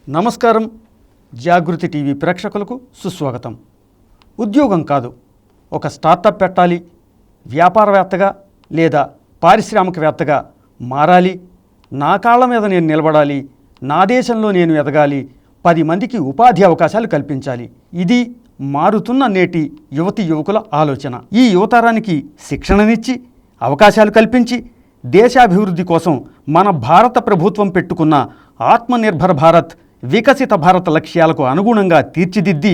నమస్కారం. జాగృతి టీవీ ప్రేక్షకులకు సుస్వాగతం. ఉద్యోగం కాదు, ఒక స్టార్టప్ పెట్టాలి, వ్యాపారవేత్తగా లేదా పారిశ్రామికవేత్తగా మారాలి, నా కాళ్ళ మీద నేను నిలబడాలి, నా దేశంలో నేను ఎదగాలి, 10 మందికి ఉపాధి అవకాశాలు కల్పించాలి. ఇది మారుతున్న నేటి యువతి యువకుల ఆలోచన. ఈ యువతరానికి శిక్షణనిచ్చి అవకాశాలు కల్పించి దేశాభివృద్ధి కోసం మన భారత ప్రభుత్వం పెట్టుకున్న ఆత్మనిర్భర్ భారత్, వికసిత భారత లక్ష్యాలకు అనుగుణంగా తీర్చిదిద్ది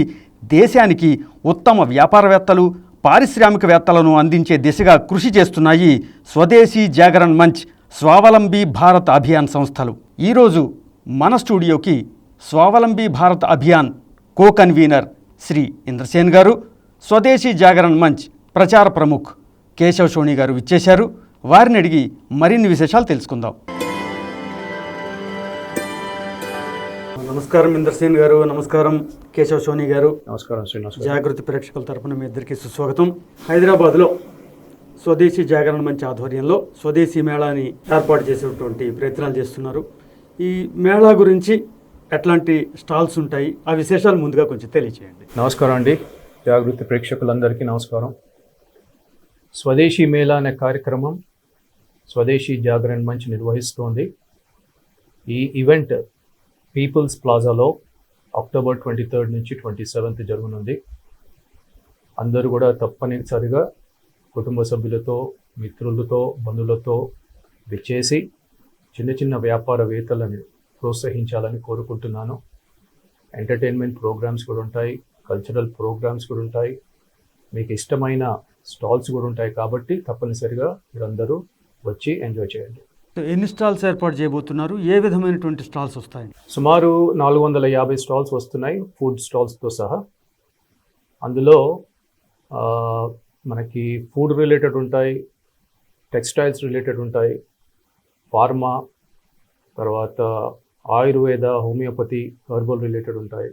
దేశానికి ఉత్తమ వ్యాపారవేత్తలు, పారిశ్రామికవేత్తలను అందించే దిశగా కృషి చేస్తున్నాయి స్వదేశీ జాగరణ్ మంచ్, స్వావలంబీ భారత్ అభియాన్ సంస్థలు. ఈరోజు మన స్టూడియోకి స్వావలంబీ భారత్ అభియాన్ కో కన్వీనర్ శ్రీ ఇంద్రసేన్ గారు, స్వదేశీ జాగరణ్ మంచ్ ప్రచార ప్రముఖ్ కేశవ్ సోని గారు విచ్చేశారు. వారిని అడిగి మరిన్ని విశేషాలు తెలుసుకుందాం. నమస్కారం ఇంద్రసేన్ గారు. నమస్కారం కేశవ్ సోని గారు. నమస్కారం శ్రీనివాస్. జాగృతి ప్రేక్షకుల తరపున మీ ఇద్దరికి సుస్వాగతం. హైదరాబాద్లో స్వదేశీ జాగరణ మంచ్ ఆధ్వర్యంలో స్వదేశీ మేళాని ఏర్పాటు చేసేటువంటి ప్రయత్నాలు చేస్తున్నారు. ఈ మేళా గురించి ఎట్లాంటి స్టాల్స్ ఉంటాయి, ఆ విశేషాలు ముందుగా కొంచెం తెలియచేయండి. నమస్కారం అండి, జాగృతి ప్రేక్షకులందరికీ నమస్కారం. స్వదేశీ మేళా అనే కార్యక్రమం స్వదేశీ జాగరణ్ మంచ్ నిర్వహిస్తోంది. ఈ ఈవెంట్ పీపుల్స్ ప్లాజాలో అక్టోబర్ 23 నుంచి 27 జరగనుంది. అందరూ కూడా తప్పనిసరిగా కుటుంబ సభ్యులతో, మిత్రులతో, బంధువులతో విచ్చేసి చిన్న చిన్న వ్యాపారవేత్తలను ప్రోత్సహించాలని కోరుకుంటున్నాను. ఎంటర్టైన్మెంట్ ప్రోగ్రామ్స్ కూడా ఉంటాయి, కల్చరల్ ప్రోగ్రామ్స్ కూడా ఉంటాయి, మీకు ఇష్టమైన స్టాల్స్ కూడా ఉంటాయి. కాబట్టి తప్పనిసరిగా మీరందరూ వచ్చి ఎంజాయ్ చేయండి. ఎన్ని స్టాల్స్ ఏర్పాటు చేయబోతున్నారు? ఏ విధమైనటువంటి స్టాల్స్ వస్తాయి? సుమారు 450 స్టాల్స్ వస్తున్నాయి, ఫుడ్ స్టాల్స్తో సహా. అందులో మనకి ఫుడ్ రిలేటెడ్ ఉంటాయి, టెక్స్టైల్స్ రిలేటెడ్ ఉంటాయి, ఫార్మా, తర్వాత ఆయుర్వేద, హోమియోపతి, హెర్బల్ రిలేటెడ్ ఉంటాయి,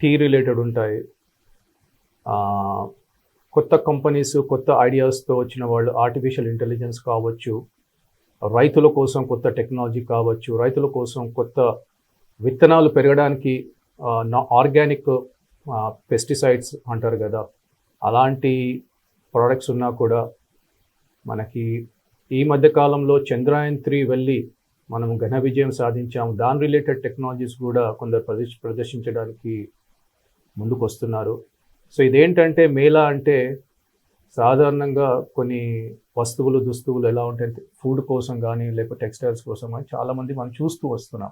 టీ రిలేటెడ్ ఉంటాయి. కొత్త కంపెనీస్, కొత్త ఐడియాస్తో వచ్చిన వాళ్ళు, ఆర్టిఫిషియల్ ఇంటెలిజెన్స్ కావచ్చు, రైతుల కోసం కొత్త టెక్నాలజీ కావచ్చు, రైతుల కోసం కొత్త విత్తనాలు పెరగడానికి ఆర్గానిక్ పెస్టిసైడ్స్ అంటారు కదా, అలాంటి ప్రోడక్ట్స్ ఉన్నా కూడా మనకి ఈ మధ్యకాలంలో చంద్రయాన్-3 వెళ్ళి మనం ఘన విజయం సాధించాము. దాని రిలేటెడ్ టెక్నాలజీస్ కూడా కొందరు ప్రదర్శించడానికి ముందుకు వస్తున్నారు. సో ఇదేంటంటే మేళా అంటే సాధారణంగా కొన్ని వస్తువులు, దుస్తువులు ఎలా ఉంటాయంటే ఫుడ్ కోసం కానీ లేకపోతే టెక్స్టైల్స్ కోసం కానీ చాలామంది మనం చూస్తూ వస్తున్నాం.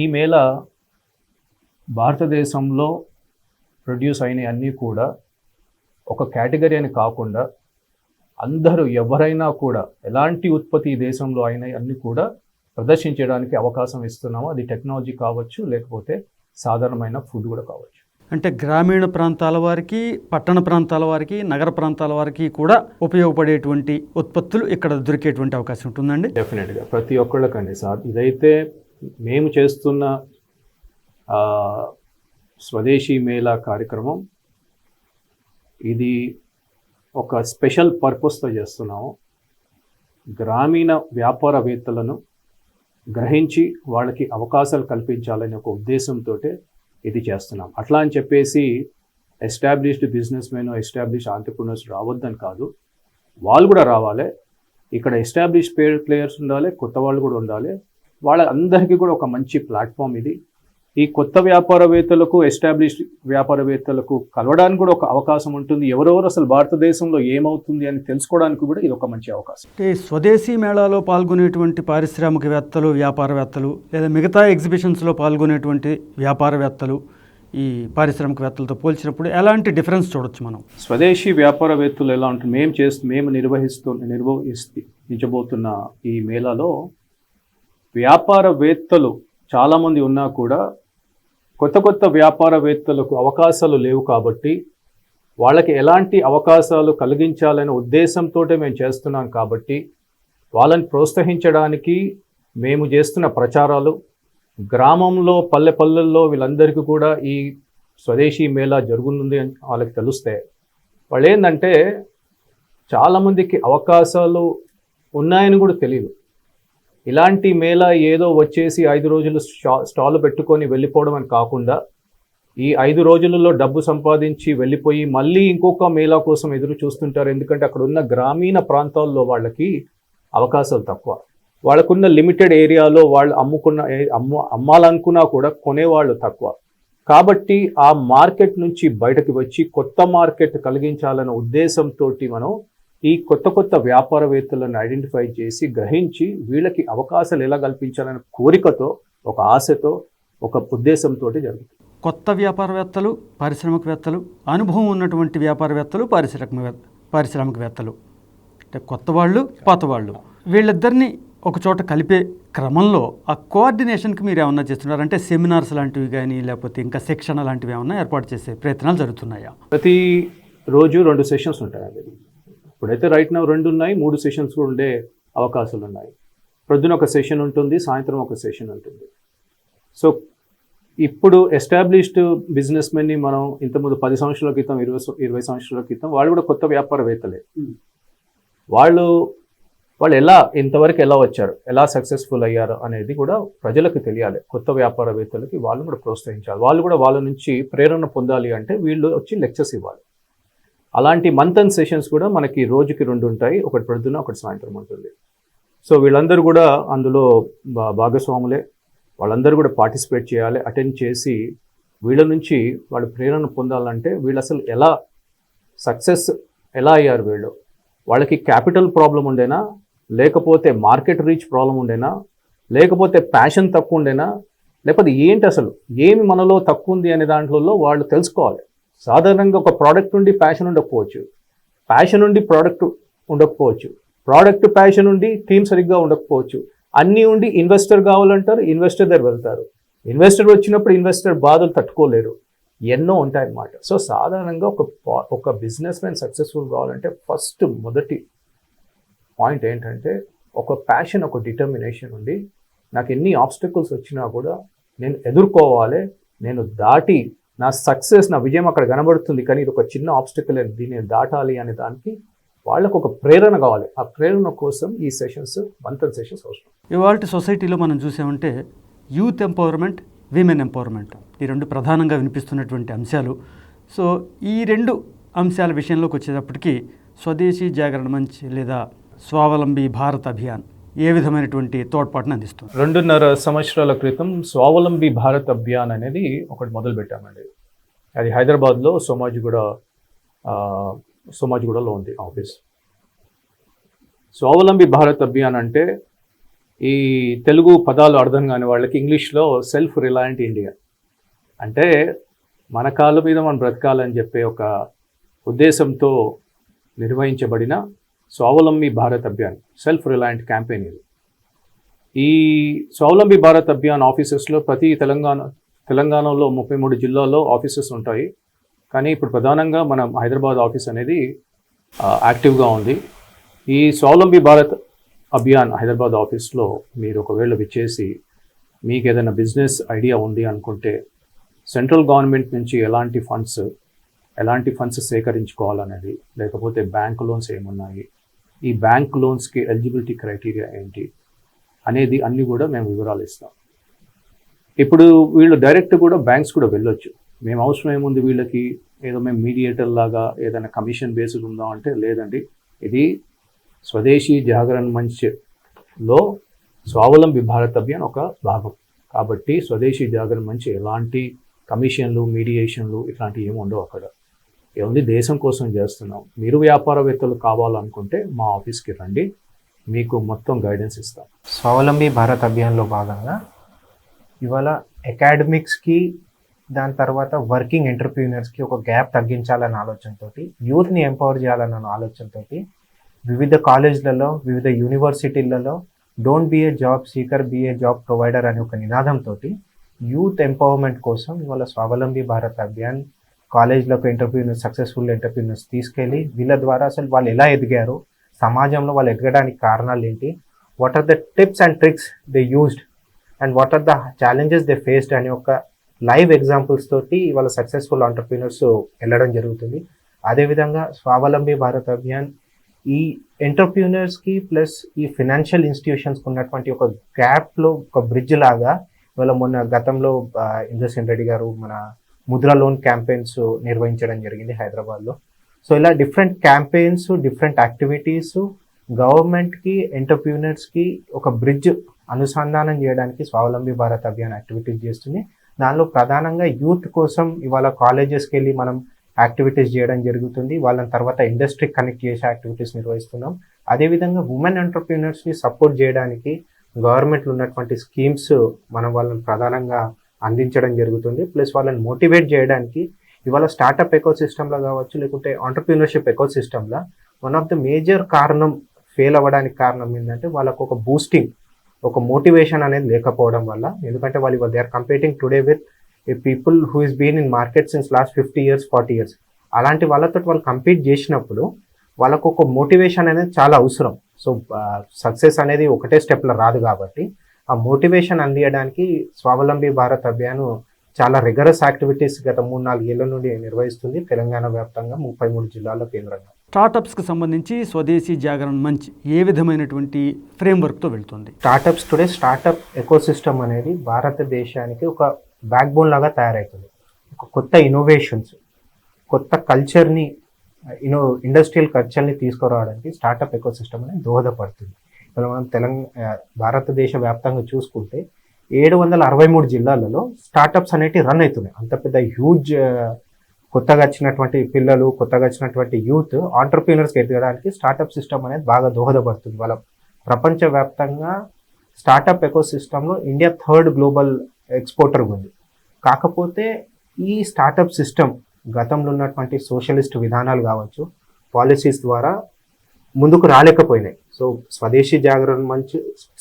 ఈ మేళా భారతదేశంలో ప్రొడ్యూస్ అయినవి అన్నీ కూడా ఒక కేటగిరీ అని కాకుండా అందరూ ఎవరైనా కూడా ఎలాంటి ఉత్పత్తి ఈ దేశంలో అయినవి అన్నీ కూడా ప్రదర్శించడానికి అవకాశం ఇస్తున్నాము. అది టెక్నాలజీ కావచ్చు, లేకపోతే సాధారణమైన ఫుడ్ కూడా కావచ్చు. అంటే గ్రామీణ ప్రాంతాల వారికి, పట్టణ ప్రాంతాల వారికి, నగర ప్రాంతాల వారికి కూడా ఉపయోగపడేటువంటి ఉత్పత్తులు ఇక్కడ దొరికేటువంటి అవకాశం ఉంటుందండి. డెఫినెట్గా ప్రతి ఒక్కళ్ళకండి సార్. ఇదైతే మేము చేస్తున్న స్వదేశీ మేళా కార్యక్రమం, ఇది ఒక స్పెషల్ పర్పస్తో చేస్తున్నాము. గ్రామీణ వ్యాపారవేత్తలను గ్రహించి వాళ్ళకి అవకాశాలు కల్పించాలనే ఒక ఉద్దేశంతో ఇది చేస్తున్నాం. అట్లా అని చెప్పేసి established business men, established entrepreneurs రావద్దని కాదు, వాళ్ళు కూడా రావాలి. ఇక్కడ ఎస్టాబ్లిష్డ్ ప్లేయర్స్ ఉండాలి, కొత్త వాళ్ళు కూడా ఉండాలి. వాళ్ళందరికీ కూడా ఒక మంచి ప్లాట్ఫామ్ ఇది. ఈ కొత్త వ్యాపారవేత్తలకు, ఎస్టాబ్లిష్డ్ వ్యాపారవేత్తలకు కలవడానికి కూడా ఒక అవకాశం ఉంటుంది. ఎవరెవరు అసలు భారతదేశంలో ఏమవుతుంది అని తెలుసుకోవడానికి కూడా ఇది ఒక మంచి అవకాశం. అంటే స్వదేశీ మేళాలో పాల్గొనేటువంటి పారిశ్రామికవేత్తలు, వ్యాపారవేత్తలు లేదా మిగతా ఎగ్జిబిషన్స్లో పాల్గొనేటువంటి వ్యాపారవేత్తలు ఈ పారిశ్రామికవేత్తలతో పోల్చినప్పుడు ఎలాంటి డిఫరెన్స్ చూడొచ్చు మనం? స్వదేశీ వ్యాపారవేత్తలు ఎలా ఉంటుంది, మేము నిర్వహించబోతున్న ఈ మేళాలో వ్యాపారవేత్తలు చాలామంది ఉన్నా కూడా కొత్త కొత్త వ్యాపారవేత్తలకు అవకాశాలు లేవు. కాబట్టి వాళ్ళకి ఎలాంటి అవకాశాలు కలిగించాలనే ఉద్దేశంతో మేము చేస్తున్నాం. కాబట్టి వాళ్ళని ప్రోత్సహించడానికి మేము చేస్తున్న ప్రచారాలు, గ్రామంలో, పల్లెల్లో వీళ్ళందరికీ కూడా ఈ స్వదేశీ మేళా జరుగుతుంది అని వాళ్ళకి తెలుస్తే వాళ్ళు ఏంటంటే చాలామందికి అవకాశాలు ఉన్నాయని కూడా తెలియదు. ఇలాంటి మేళా ఏదో వచ్చేసి 5 రోజులు స్టాల్ పెట్టుకొని వెళ్ళిపోవడం అని కాకుండా ఈ 5 రోజులలో డబ్బు సంపాదించి వెళ్ళిపోయి మళ్ళీ ఇంకొక మేళా కోసం ఎదురు చూస్తుంటారు. ఎందుకంటే అక్కడ ఉన్న గ్రామీణ ప్రాంతాల్లో వాళ్ళకి అవకాశాలు తక్కువ. వాళ్ళకున్న లిమిటెడ్ ఏరియాలో వాళ్ళు అమ్మాలనుకున్నా కూడా కొనేవాళ్ళు తక్కువ. కాబట్టి ఆ మార్కెట్ నుంచి బయటకు వచ్చి కొత్త మార్కెట్ కలిగించాలన్న ఉద్దేశంతో మనం ఈ కొత్త వ్యాపారవేత్తలను ఐడెంటిఫై చేసి గ్రహించి వీళ్ళకి అవకాశాలు ఎలా కల్పించాలనే కోరికతో, ఒక ఆశతో, ఒక ఉద్దేశంతో జరుగుతుంది. కొత్త వ్యాపారవేత్తలు, పారిశ్రామికవేత్తలు, అనుభవం ఉన్నటువంటి వ్యాపారవేత్తలు, పారిశ్రామికవేత్తలు, అంటే కొత్త వాళ్ళు, పాత వాళ్ళు, వీళ్ళిద్దరిని ఒక చోట కలిపే క్రమంలో ఆ కోఆర్డినేషన్కి మీరు ఏమన్నా చేస్తున్నారు? అంటే సెమినార్స్ లాంటివి కానీ లేకపోతే ఇంకా శిక్షణ లాంటివి ఏమన్నా ఏర్పాటు చేసే ప్రయత్నాలు జరుగుతున్నాయా? ప్రతి రోజు 2 సెషన్స్ ఉంటాయండి. ఇప్పుడైతే రైట్ నౌ 2 ఉన్నాయి, 3 సెషన్స్ కూడా ఉండే అవకాశాలు ఉన్నాయి. ప్రొద్దున ఒక సెషన్ ఉంటుంది, సాయంత్రం ఒక సెషన్ ఉంటుంది. సో ఇప్పుడు ఎస్టాబ్లిష్డ్ బిజినెస్ మెన్ని మనం ఇంతకుముందు 10 సంవత్సరాల క్రితం, 20 సంవత్సరాల క్రితం వాళ్ళు కూడా కొత్త వ్యాపారవేత్తలే. వాళ్ళు ఇంతవరకు ఎలా వచ్చారు, ఎలా సక్సెస్ఫుల్ అయ్యారు అనేది కూడా ప్రజలకు తెలియాలి. కొత్త వ్యాపారవేత్తలకి వాళ్ళు కూడా ప్రోత్సహించాలి. వాళ్ళు కూడా వాళ్ళ నుంచి ప్రేరణ పొందాలి అంటే వీళ్ళు వచ్చి లెక్చర్స్ ఇవ్వాలి. అలాంటి మంత్ అండ్ సెషన్స్ కూడా మనకి రోజుకి 2 ఉంటాయి. ఒకటి ప్రొద్దున, ఒకటి సాయంత్రం ఉంటుంది. సో వీళ్ళందరూ కూడా అందులో భాగస్వాములే. వాళ్ళందరూ కూడా పార్టిసిపేట్ చేయాలి, అటెండ్ చేసి వీళ్ళ నుంచి వాళ్ళు ప్రేరణ పొందాలంటే వీళ్ళు అసలు సక్సెస్ ఎలా అయ్యారు, వాళ్ళకి క్యాపిటల్ ప్రాబ్లం ఉండేనా, లేకపోతే మార్కెట్ రీచ్ ప్రాబ్లం ఉండేనా, లేకపోతే ప్యాషన్ తక్కువ ఉండేనా, లేకపోతే ఏంటి అసలు ఏమి మనలో తక్కువ ఉంది అనే దాంట్లో వాళ్ళు తెలుసుకోవాలి. సాధారణంగా ఒక ప్రోడక్ట్ నుండి ప్యాషన్ ఉండకపోవచ్చు, ప్యాషన్ నుండి ప్రోడక్ట్ ఉండకపోవచ్చు, ప్రోడక్ట్ ప్యాషన్ నుండి టీమ్ సరిగ్గా ఉండకపోవచ్చు, అన్నీ ఉండి ఇన్వెస్టర్ కావాలంటారు, ఇన్వెస్టర్ దగ్గర వెళ్తారు, ఇన్వెస్టర్ వచ్చినప్పుడు ఇన్వెస్టర్ బాధలు తట్టుకోలేరు, ఎన్నో ఉంటాయన్నమాట. సో సాధారణంగా ఒక బిజినెస్ మ్యాన్ సక్సెస్ఫుల్ కావాలంటే ఫస్ట్ మొదటి పాయింట్ ఏంటంటే ఒక ప్యాషన్, ఒక డిటర్మినేషన్ ఉండి నాకు ఎన్ని ఆబ్స్టకల్స్ వచ్చినా కూడా నేను ఎదుర్కోవాలి, నేను దాటి నా సక్సెస్, నా విజయం అక్కడ కనబడుతుంది, కానీ ఇది ఒక చిన్న ఆబ్స్టకల్, దీన్ని దాటాలి అనే దానికి వాళ్ళకు ఒక ప్రేరణ కావాలి. ఆ ప్రేరణ కోసం ఈ సెషన్స్, మంత్లీ సెషన్స్ అవసరం. ఇవాళ సొసైటీలో మనం చూసామంటే యూత్ ఎంపవర్మెంట్, విమెన్ ఎంపవర్మెంట్, ఈ 2 ప్రధానంగా వినిపిస్తున్నటువంటి అంశాలు. సో ఈ 2 అంశాల విషయంలోకి వచ్చేటప్పటికి స్వదేశీ జాగరణ మంచ్ లేదా స్వావలంబి భారత్ అభియాన్ ఏ విధమైనటువంటి తోడ్పాటును అందిస్తుంది? 2.5 సంవత్సరాల క్రితం స్వావలంబి భారత్ అభియాన్ అనేది ఒకటి మొదలు పెట్టామండి. అది హైదరాబాద్లో సోమాజిగూడలో ఉంది ఆఫీస్. స్వావలంబి భారత్ అభియాన్ అంటే ఈ తెలుగు పదాలు అర్థం కాని వాళ్ళకి ఇంగ్లీష్లో సెల్ఫ్ రిలయంట్ ఇండియా అంటే మన కాళ్ళ మీద మనం బ్రతకాలని చెప్పే ఒక ఉద్దేశంతో నిర్వహించబడిన Swavalambi Bharat Abhiyan self reliant campaign ఇది. ఈ స్వావలంబి భారత్ అభియాన్ ఆఫీసెస్లో ప్రతి తెలంగాణలో 33 జిల్లాల్లో ఆఫీసెస్ ఉంటాయి. కానీ ఇప్పుడు ప్రధానంగా మన హైదరాబాద్ ఆఫీస్ అనేది యాక్టివ్గా ఉంది. ఈ స్వావలంబి భారత్ అభియాన్ హైదరాబాద్ ఆఫీస్లో మీరు ఒకవేళ విచ్చేసి మీకు ఏదైనా బిజినెస్ ఐడియా ఉంది అనుకుంటే సెంట్రల్ గవర్నమెంట్ నుంచి ఎలాంటి ఫండ్స్ సేకరించుకోవాలనేది, లేకపోతే బ్యాంక్ లోన్స్ ఏమున్నాయి, ఈ బ్యాంక్ లోన్స్కి ఎలిజిబిలిటీ క్రైటీరియా ఏంటి అనేది అన్నీ కూడా మేము వివరాలు ఇస్తాం. ఇప్పుడు వీళ్ళు డైరెక్ట్ కూడా బ్యాంక్స్ కూడా వెళ్ళొచ్చు. మేము అవసరం ఏముంది వీళ్ళకి ఏదో మేము మీడియేటర్ లాగా ఏదైనా కమిషన్ బేస్డ్ ఉందాం అంటే లేదండి, ఇది స్వదేశీ జాగరణ మంచ్లో స్వావలంబి భారత్ అభియాన్ ఒక భాగం కాబట్టి స్వదేశీ జాగరణ మంచ్ ఎలాంటి కమిషన్లు, మీడియేషన్లు ఇట్లాంటివి ఏమి ఉండవు. అక్కడ ఏముంది, దేశం కోసం చేస్తున్నాం. మీరు వ్యాపారవేత్తలు కావాలనుకుంటే మా ఆఫీస్కి రండి, మీకు మొత్తం గైడెన్స్ ఇస్తాం. స్వావలంబి భారత్ అభియాన్లో భాగంగా ఇవాళ అకాడమిక్స్కి, దాని తర్వాత వర్కింగ్ ఎంటర్ప్రీనర్స్కి ఒక గ్యాప్ తగ్గించాలన్న ఆలోచనతో, యూత్ని ఎంపవర్ చేయాలన్న ఆలోచనతో వివిధ కాలేజ్లలో, వివిధ యూనివర్సిటీలలో don't be a job seeker, be a job provider అనే ఒక నినాదంతో యూత్ ఎంపవర్మెంట్ కోసం ఇవాళ స్వావలంబి భారత్ అభియాన్ కాలేజ్లకు సక్సెస్ఫుల్ ఎంటర్ప్రీనర్స్ తీసుకెళ్ళి వీళ్ళ ద్వారా అసలు వాళ్ళు ఎలా ఎదిగారు, సమాజంలో వాళ్ళు ఎదగడానికి కారణాలు ఏంటి, what are the tips and tricks they used and what are the challenges they faced అనే ఒక లైవ్ ఎగ్జాంపుల్స్ తోటి వాళ్ళ సక్సెస్ఫుల్ ఎంటర్ప్రీనర్స్ వెళ్ళడం జరుగుతుంది. అదేవిధంగా స్వావలంబి భారత్ అభియాన్ ఈ ఎంటర్ప్రీనర్స్కి ప్లస్ ఈ ఫినాన్షియల్ ఇన్స్టిట్యూషన్స్కి ఉన్నటువంటి ఒక గ్యాప్లో ఒక బ్రిడ్జ్ లాగా ఇవాళ మొన్న గతంలో ఇంద్రసేన్ రెడ్డి గారు మన ముద్రా లోన్ క్యాంపెయిన్స్ నిర్వహించడం జరిగింది హైదరాబాద్లో. సో ఇలా డిఫరెంట్ క్యాంపెయిన్స్, డిఫరెంట్ యాక్టివిటీస్ గవర్నమెంట్కి ఎంటర్ప్రీనర్స్కి ఒక బ్రిడ్జ్ అనుసంధానం చేయడానికి స్వావలంబి భారత్ అభియాన్ యాక్టివిటీస్ చేస్తుంది. దానిలో ప్రధానంగా యూత్ కోసం ఇవాళ కాలేజెస్కి వెళ్ళి మనం యాక్టివిటీస్ చేయడం జరుగుతుంది. వాళ్ళని తర్వాత ఇండస్ట్రీ కనెక్ట్ చేసే యాక్టివిటీస్ నిర్వహిస్తున్నాం. అదేవిధంగా ఉమెన్ ఎంటర్ప్రీనర్స్ని సపోర్ట్ చేయడానికి గవర్నమెంట్లో ఉన్నటువంటి స్కీమ్స్ మనం వాళ్ళని ప్రధానంగా అందించడం జరుగుతుంది. ప్లస్ వాళ్ళని మోటివేట్ చేయడానికి ఇవాళ స్టార్టప్ ఎకో సిస్టంలో కావచ్చు, లేకుంటే ఆంటర్ప్రీనర్షిప్ ఎకో సిస్టంలో వన్ ఆఫ్ ద మేజర్ కారణం ఫెయిల్ అవ్వడానికి కారణం ఏంటంటే వాళ్ళకు ఒక బూస్టింగ్, ఒక మోటివేషన్ అనేది లేకపోవడం వల్ల. ఎందుకంటే వాళ్ళు they are competing today with a people who is been in market since last 50 years 40 years. అలాంటి వాళ్ళతో వాళ్ళు కంపీట్ చేసినప్పుడు వాళ్ళకు ఒక మోటివేషన్ అనేది చాలా అవసరం. సో సక్సెస్ అనేది ఒకటే స్టెప్లో రాదు కాబట్టి ఆ మోటివేషన్ అందించడానికి స్వావలంబి భారత్ అభియాన్ చాలా రిగరస్ యాక్టివిటీస్ గత 3-4 ఏళ్ల నుండి నిర్వహిస్తుంది తెలంగాణ వ్యాప్తంగా 33 జిల్లాల్లో కేంద్రంగా. స్టార్టప్స్కి సంబంధించి స్వదేశీ జాగరణ మంచ్ ఏ విధమైనటువంటి ఫ్రేమ్వర్క్తో వెళ్తుంది? స్టార్టప్స్ టుడే స్టార్టప్ ఎకోసిస్టమ్ అనేది భారతదేశానికి ఒక బ్యాక్ బోన్ లాగా తయారవుతుంది. ఒక కొత్త ఇన్నోవేషన్స్, కొత్త కల్చర్ని ఇండస్ట్రియల్ కల్చర్ని తీసుకురావడానికి స్టార్టప్ ఎకోసిస్టమ్ అనేది దోహదపడుతుంది. ఇప్పుడు మనం భారతదేశ వ్యాప్తంగా చూసుకుంటే 763 జిల్లాలలో స్టార్టప్స్ అనేవి రన్ అవుతున్నాయి. అంత పెద్ద హ్యూజ్ కొత్తగా వచ్చినటువంటి పిల్లలు, కొత్తగా వచ్చినటువంటి యూత్ ఆంటర్ప్రీనర్స్కి ఎదగడానికి స్టార్టప్ సిస్టమ్ అనేది బాగా దోహదపడుతుంది. వాళ్ళ ప్రపంచవ్యాప్తంగా స్టార్టప్ ఎకో సిస్టంలో ఇండియా 3rd గ్లోబల్ ఎక్స్పోర్టర్ ఉంది. కాకపోతే ఈ స్టార్టప్ సిస్టమ్ గతంలో ఉన్నటువంటి సోషలిస్ట్ విధానాలు కావచ్చు, పాలసీస్ ద్వారా ముందుకు రాలేకపోయినాయి. సో స్వదేశీ జాగరణ మంచ్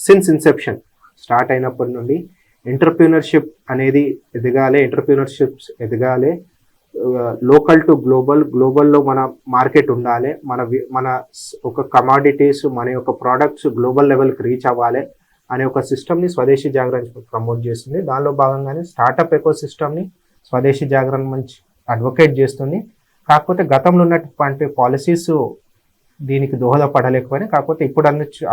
సిన్స్ ఇన్సెప్షన్ స్టార్ట్ అయినప్పటి నుండి ఎంటర్ప్రీనర్షిప్ అనేది ఎదగాలి, ఎంటర్ప్రీనర్షిప్స్ ఎదగాలి, లోకల్ టు గ్లోబల్, గ్లోబల్లో మన మార్కెట్ ఉండాలి, మన ఒక కమాడిటీస్, మన యొక్క ప్రోడక్ట్స్ గ్లోబల్ లెవెల్కి రీచ్ అవ్వాలి అనే ఒక సిస్టమ్ని స్వదేశీ జాగరణ ప్రమోట్ చేస్తుంది. దానిలో భాగంగానే స్టార్టప్ ఎకో సిస్టమ్ని స్వదేశీ జాగరణ మంచ్ అడ్వకేట్ చేస్తుంది. కాకపోతే గతంలో ఉన్నటువంటి పాలసీస్ దీనికి దోహదపడలేకపోయినాయి. కాకపోతే ఇప్పుడు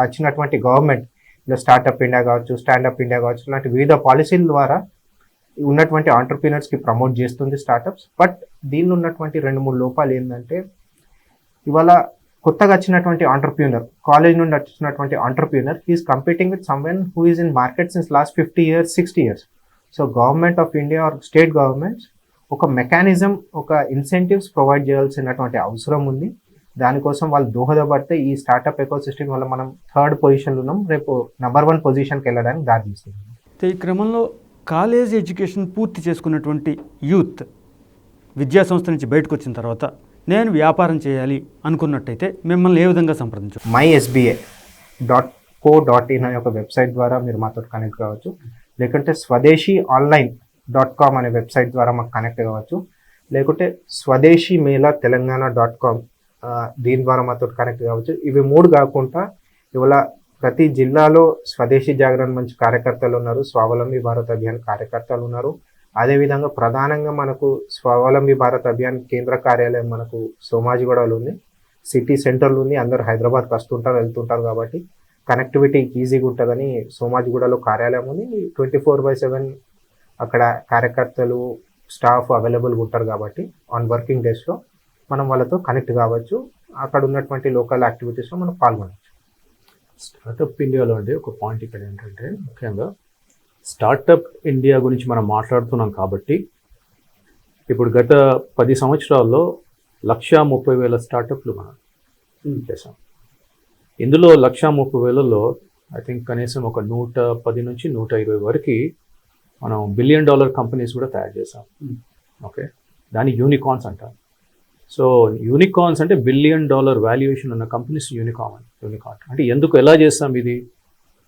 వచ్చినటువంటి గవర్నమెంట్ ఇలా స్టార్టప్ ఇండియా కావచ్చు, స్టాండప్ ఇండియా కావచ్చు, ఇలాంటి వివిధ పాలసీల ద్వారా ఉన్నటువంటి ఆంటర్ప్రీనర్స్కి ప్రమోట్ చేస్తుంది స్టార్టప్స్. బట్ దీనిలో ఉన్నటువంటి 2-3 లోపాలు ఏంటంటే ఇవాళ కొత్తగా వచ్చినటువంటి ఆంటర్ప్రీనర్, కాలేజ్ నుండి వచ్చినటువంటి entrepreneur he's competing with someone who is in market since last 50 years 60 years. So government of India or state governments ఒక మెకానిజం, ఒక ఇన్సెంటివ్స్ ప్రొవైడ్ చేయాల్సినటువంటి అవసరం ఉంది. దానికోసం వాళ్ళు దోహదపడితే ఈ స్టార్టప్ ఎకో సిస్టమ్ వల్ల మనం 3rd పొజిషన్లో ఉన్నాం, రేపు నెంబర్ 1 పొజిషన్కి వెళ్ళడానికి దారి తీస్తుంది. ఈ క్రమంలో కాలేజ్ ఎడ్యుకేషన్ పూర్తి చేసుకున్నటువంటి యూత్ విద్యా సంస్థ నుంచి బయటకు వచ్చిన తర్వాత నేను వ్యాపారం చేయాలి అనుకున్నట్టయితే మిమ్మల్ని ఏ విధంగా సంప్రదించు? mysba.co.in అనే ఒక వెబ్సైట్ ద్వారా మీరు మాతో కనెక్ట్ కావచ్చు, లేకుంటే స్వదేశీonline.com అనే వెబ్సైట్ ద్వారా మాకు కనెక్ట్ కావచ్చు, లేకుంటే స్వదేశీమేళా.తెలంగాణ.com దీని ద్వారా మాతో కనెక్ట్ కావచ్చు. ఇవి 3 కాకుండా ఇవాళ ప్రతి జిల్లాలో స్వదేశీ జాగరణ మంచి కార్యకర్తలు ఉన్నారు, స్వావలంబి భారత్ అభియాన్ కార్యకర్తలు ఉన్నారు. అదేవిధంగా ప్రధానంగా మనకు స్వావలంబి భారత్ అభియాన్ కేంద్ర కార్యాలయం మనకు సోమాజిగూడలో ఉంది, సిటీ సెంటర్లో ఉంది. అందరూ హైదరాబాద్కి వస్తుంటారు, వెళ్తుంటారు కాబట్టి కనెక్టివిటీ ఈజీగా ఉంటుందని సోమాజిగూడలో కార్యాలయం ఉంది. 24/7 అక్కడ కార్యకర్తలు, స్టాఫ్ అవైలబుల్గా ఉంటారు కాబట్టి ఆన్ వర్కింగ్ డేస్లో మనం వాళ్ళతో కనెక్ట్ కావచ్చు. అక్కడ ఉన్నటువంటి లోకల్ యాక్టివిటీస్లో మనం పాల్గొనవచ్చు. స్టార్టప్ ఇండియాలో అంటే ఒక పాయింట్ ఇక్కడ ఏంటంటే ముఖ్యంగా స్టార్టప్ ఇండియా గురించి మనం మాట్లాడుతున్నాం కాబట్టి ఇప్పుడు గత 10 సంవత్సరాల్లో 130,000 స్టార్టప్లు మనం చేసాం. ఇందులో 130,000లో ఐ థింక్ కనీసం ఒక 110 నుంచి 120 వరకు మనం $1 బిలియన్ కంపెనీస్ కూడా తయారు చేసాం. ఓకే, దాన్ని యూనికార్న్స్ అంటారు. సో యూనికార్న్స్ అంటే $1 బిలియన్ వాల్యుయేషన్ ఉన్న కంపెనీస్ యూనికార్న్ అంటే ఎందుకు, ఎలా చేస్తాం? ఇది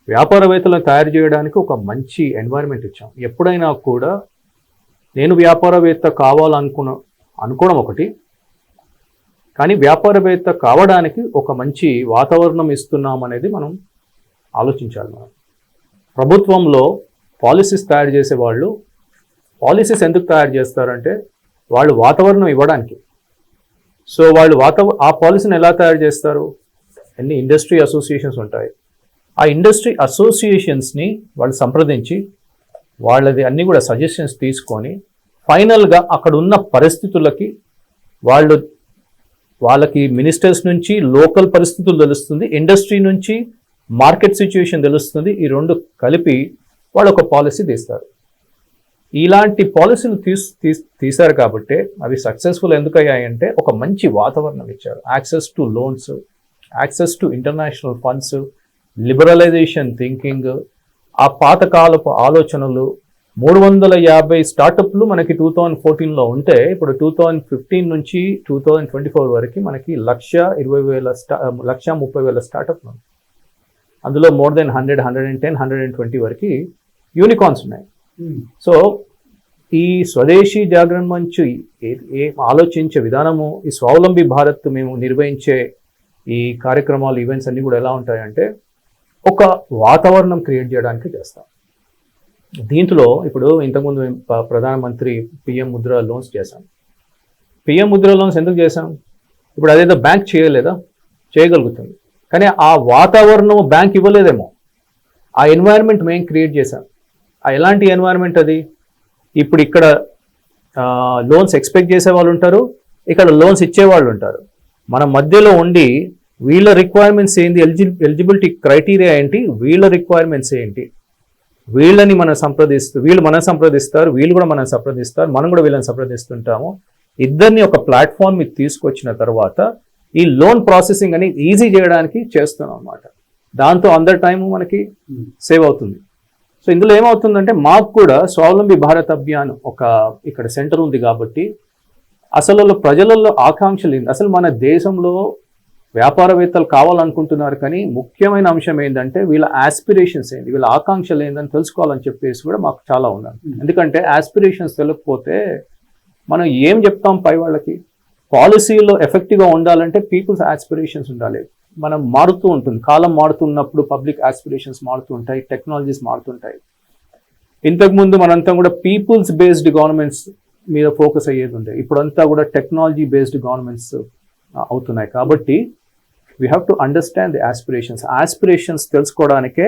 వ్యాపారవేత్తలను తయారు చేయడానికి ఒక మంచి ఎన్వైరన్మెంట్ ఇచ్చాం. ఎప్పుడైనా కూడా నేను వ్యాపారవేత్త అనుకోవడం ఒకటి, కానీ వ్యాపారవేత్త కావడానికి ఒక మంచి వాతావరణం ఇస్తున్నాం అనేది మనం ఆలోచించాలి. మనం ప్రభుత్వంలో పాలసీస్ తయారు చేసే వాళ్ళు పాలసీస్ ఎందుకు తయారు చేస్తారంటే వాళ్ళు వాతావరణం ఇవ్వడానికి. సో వాళ్ళు ఆ పాలసీని ఎలా తయారు చేస్తారు? ఎన్ని ఇండస్ట్రీ అసోసియేషన్స్ ఉంటాయి. ఆ ఇండస్ట్రీ అసోసియేషన్స్ని వాళ్ళు సంప్రదించి వాళ్ళది అన్నీ కూడా సజెషన్స్ తీసుకొని ఫైనల్గా అక్కడ ఉన్న పరిస్థితులకి వాళ్ళకి మినిస్టర్స్ నుంచి లోకల్ పరిస్థితులు తెలుస్తుంది, ఇండస్ట్రీ నుంచి మార్కెట్ సిచ్యువేషన్ తెలుస్తుంది. ఈ రెండు కలిపి వాళ్ళు ఒక పాలసీ తీస్తారు. ఇలాంటి పాలసీలు తీశారు కాబట్టి అవి సక్సెస్ఫుల్ ఎందుకు అయ్యాయంటే ఒక మంచి వాతావరణం ఇచ్చారు. Access to loans, access to international funds, liberalisation thinking, ఆ పాతకాలపు ఆలోచనలు. 350 స్టార్టప్లు మనకి 2014లో ఉంటే ఇప్పుడు 2015 నుంచి 2024 వరకు మనకి 1,30,000 స్టార్టప్లు ఉన్నాయి. అందులో మోర్ దెన్ 100, 110, 120 వరకు యూనికార్న్స్ ఉన్నాయి. సో ఈ స్వదేశీ జాగరణ మంచు ఆలోచించే విధానము, ఈ స్వావలంబి భారత్ మేము నిర్వహించే ఈ కార్యక్రమాలు, ఈవెంట్స్ అన్నీ కూడా ఎలా ఉంటాయంటే ఒక వాతావరణం క్రియేట్ చేయడానికి చేస్తాం. దీంట్లో ఇప్పుడు ఇంతకుముందు ప్రధానమంత్రి పిఎం ముద్ర లోన్స్ చేశాం. పిఎం ముద్ర లోన్స్ ఎందుకు చేశాం? ఇప్పుడు అదేదో బ్యాంక్ చేయలేదా? చేయగలుగుతుంది. కానీ ఆ వాతావరణం బ్యాంక్ ఇవ్వలేదేమో. ఆ ఎన్వైరన్మెంట్ మేము క్రియేట్ చేశాం. ఆ ఎలాంటి ఎన్వైరన్మెంట్ అది? ఇప్పుడు ఇక్కడ లోన్స్ ఎక్స్పెక్ట్ చేసే వాళ్ళు ఉంటారు, ఇక్కడ లోన్స్ ఇచ్చేవాళ్ళు ఉంటారు. మన మధ్యలో ఉండి వీళ్ళ రిక్వైర్మెంట్స్ ఏంటి, ఎలిజిబిలిటీ క్రైటీరియా ఏంటి, వీళ్ళ రిక్వైర్మెంట్స్ ఏంటి, వీళ్ళని మనం వీళ్ళు మనం సంప్రదిస్తారు, వీళ్ళు కూడా మనం సంప్రదిస్తారు, మనం కూడా వీళ్ళని సంప్రదిస్తుంటాము. ఇద్దరిని ఒక ప్లాట్ఫామ్ మీద తీసుకొచ్చిన తర్వాత ఈ లోన్ ప్రాసెసింగ్ అనేది ఈజీ చేయడానికి చేస్తున్నాం అన్నమాట. దాంతో అందరి టైము మనకి సేవ్ అవుతుంది. సో ఇందులో ఏమవుతుందంటే మాకు కూడా స్వావలంబి భారత్ అభియాన్ ఇక్కడ సెంటర్ ఉంది కాబట్టి అసలు ప్రజలలో ఆకాంక్షలు ఏంటి, అసలు మన దేశంలో వ్యాపారవేత్తలు కావాలనుకుంటున్నారు, కానీ ముఖ్యమైన అంశం ఏంటంటే వీళ్ళ ఆస్పిరేషన్స్ ఏంటి, వీళ్ళ ఆకాంక్షలు ఏంటని తెలుసుకోవాలని చెప్పేసి కూడా మాకు చాలా ఉండాలి. ఎందుకంటే ఆస్పిరేషన్స్ తెలియకపోతే మనం ఏం చెప్తాం పై వాళ్ళకి? పాలసీలో ఎఫెక్టివ్గా ఉండాలంటే పీపుల్స్ ఆస్పిరేషన్స్ ఉండాలి. మనం మారుతూ ఉంటుంది, కాలం మారుతున్నప్పుడు పబ్లిక్ ఆస్పిరేషన్స్ మారుతూ ఉంటాయి, టెక్నాలజీస్ మారుతుంటాయి. ఇంతకుముందు మనంతా కూడా పీపుల్స్ బేస్డ్ గవర్నమెంట్స్ మీద ఫోకస్ అయ్యేది ఉండే, ఇప్పుడంతా కూడా టెక్నాలజీ బేస్డ్ గవర్నమెంట్స్ అవుతున్నాయి. కాబట్టి we have to understand the aspirations తెలుసుకోవడానికే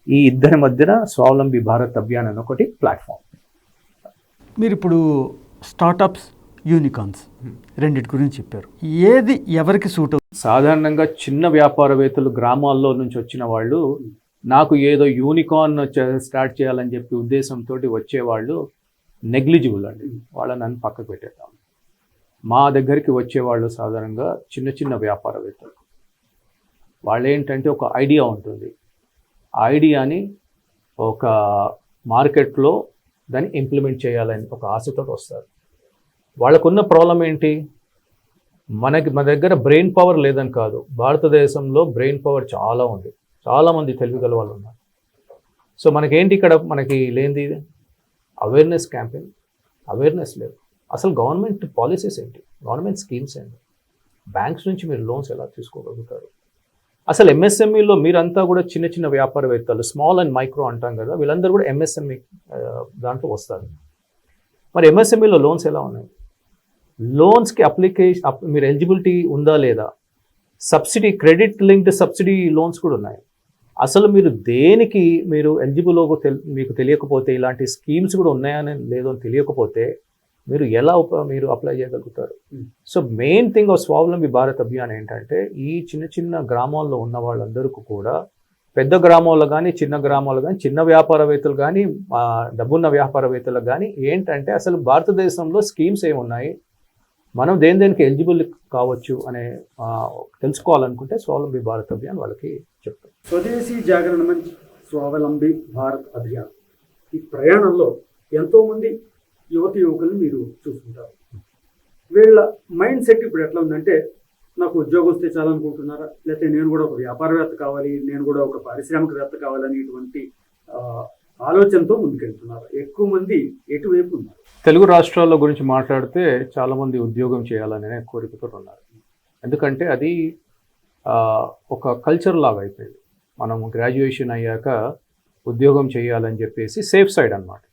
ఈ ఇద్దరి మధ్యన స్వావలంబి భారత్ అభియాన్ అని ఒకటి ప్లాట్ఫామ్. మీరు ఇప్పుడు స్టార్టప్స్, యూనికార్న్స్ రెండింటి గురించి చెప్పారు. ఏది ఎవరికి సూట్ అవుతుంది? సాధారణంగా చిన్న వ్యాపారవేత్తలు గ్రామాల్లో నుంచి వచ్చిన వాళ్ళు నాకు ఏదో యూనికార్న్ స్టార్ట్ చేయాలని చెప్పి ఉద్దేశంతో వచ్చేవాళ్ళు నెగ్లిజిబుల్ అండి, వాళ్ళని నన్ను పక్కకు పెట్టేద్దాం. మా దగ్గరికి వచ్చేవాళ్ళు సాధారణంగా చిన్న వ్యాపారవేత్తలు. వాళ్ళు ఏంటంటే ఒక ఐడియా ఉంటుంది, ఆ ఐడియాని ఒక మార్కెట్లో దాన్ని ఇంప్లిమెంట్ చేయాలని ఒక ఆశతో వస్తారు. వాళ్ళకున్న ప్రాబ్లం ఏంటి? మన దగ్గర బ్రెయిన్ పవర్ లేదని కాదు, భారతదేశంలో బ్రెయిన్ పవర్ చాలా ఉంది, చాలామంది తెలివిగల వాళ్ళు ఉన్నారు. సో మనకేంటి ఇక్కడ మనకి లేనిది అవేర్నెస్ క్యాంపెయిన్, అవేర్నెస్ లేదు. అసలు గవర్నమెంట్ పాలసీస్ ఏంటి, గవర్నమెంట్ స్కీమ్స్ ఏంటి, బ్యాంక్స్ నుంచి మీరు లోన్స్ ఎలా తీసుకోగలుగుతారు, అసలు ఎంఎస్ఎంఈలో మీరంతా కూడా చిన్న వ్యాపారవేత్తలు, స్మాల్ అండ్ మైక్రో అంటాం కదా, వీళ్ళందరూ కూడా ఎంఎస్ఎంఈ దాంట్లో వస్తారు. మరి ఎంఎస్ఎంఈలో లోన్స్ ఎలా ఉన్నాయి? లోన్స్కి మీరు ఎలిజిబిలిటీ ఉందా లేదా? Subsidy, credit linked subsidy loans కూడా ఉన్నాయి. అసలు మీరు దేనికి మీరు ఎలిజిబుల్ మీకు తెలియకపోతే, ఇలాంటి స్కీమ్స్ కూడా ఉన్నాయని లేదో అని తెలియకపోతే మీరు ఎలా మీరు అప్లై చేయగలుగుతారు? So main thing of Swavalambi Bharat Abhiyan ఏంటంటే ఈ చిన్న గ్రామాల్లో ఉన్న వాళ్ళందరికీ కూడా, పెద్ద గ్రామాల్లో కానీ చిన్న గ్రామాల్లో కానీ, చిన్న వ్యాపారవేత్తలు కానీ డబ్బున్న వ్యాపారవేత్తలకు కానీ ఏంటంటే అసలు భారతదేశంలో స్కీమ్స్ ఏమున్నాయి, మనం దేనికి ఎలిజిబుల్ కావచ్చు అనే తెలుసుకోవాలనుకుంటే స్వావలంబి భారత్ అభియాన్ వాళ్ళకి చెప్తాం. స్వదేశీ జాగరణ మంచ్, స్వావలంబి భారత్ అభియాన్ ఈ ప్రయాణంలో ఎంతోమంది యువకులను మీరు చూస్తుంటారు. వీళ్ళ మైండ్ సెట్ ఇప్పుడు ఎట్లా ఉందంటే, నాకు ఉద్యోగం వస్తే చాలనుకుంటున్నారా, లేకపోతే నేను కూడా ఒక వ్యాపారవేత్త కావాలి, నేను కూడా ఒక పారిశ్రామికవేత్త కావాలని ఇటువంటి ఆలోచనతో ముందుకెళ్తున్నారు. ఎక్కువ మంది ఎటువైపు ఉన్నారు? తెలుగు రాష్ట్రాల గురించి మాట్లాడితే చాలామంది ఉద్యోగం చేయాలనే కోరికతో ఉన్నారు. ఎందుకంటే అది ఒక కల్చర్ లాగా అయిపోయింది. మనం గ్రాడ్యుయేషన్ అయ్యాక ఉద్యోగం చేయాలని చెప్పేసి సేఫ్ సైడ్ అన్నమాట.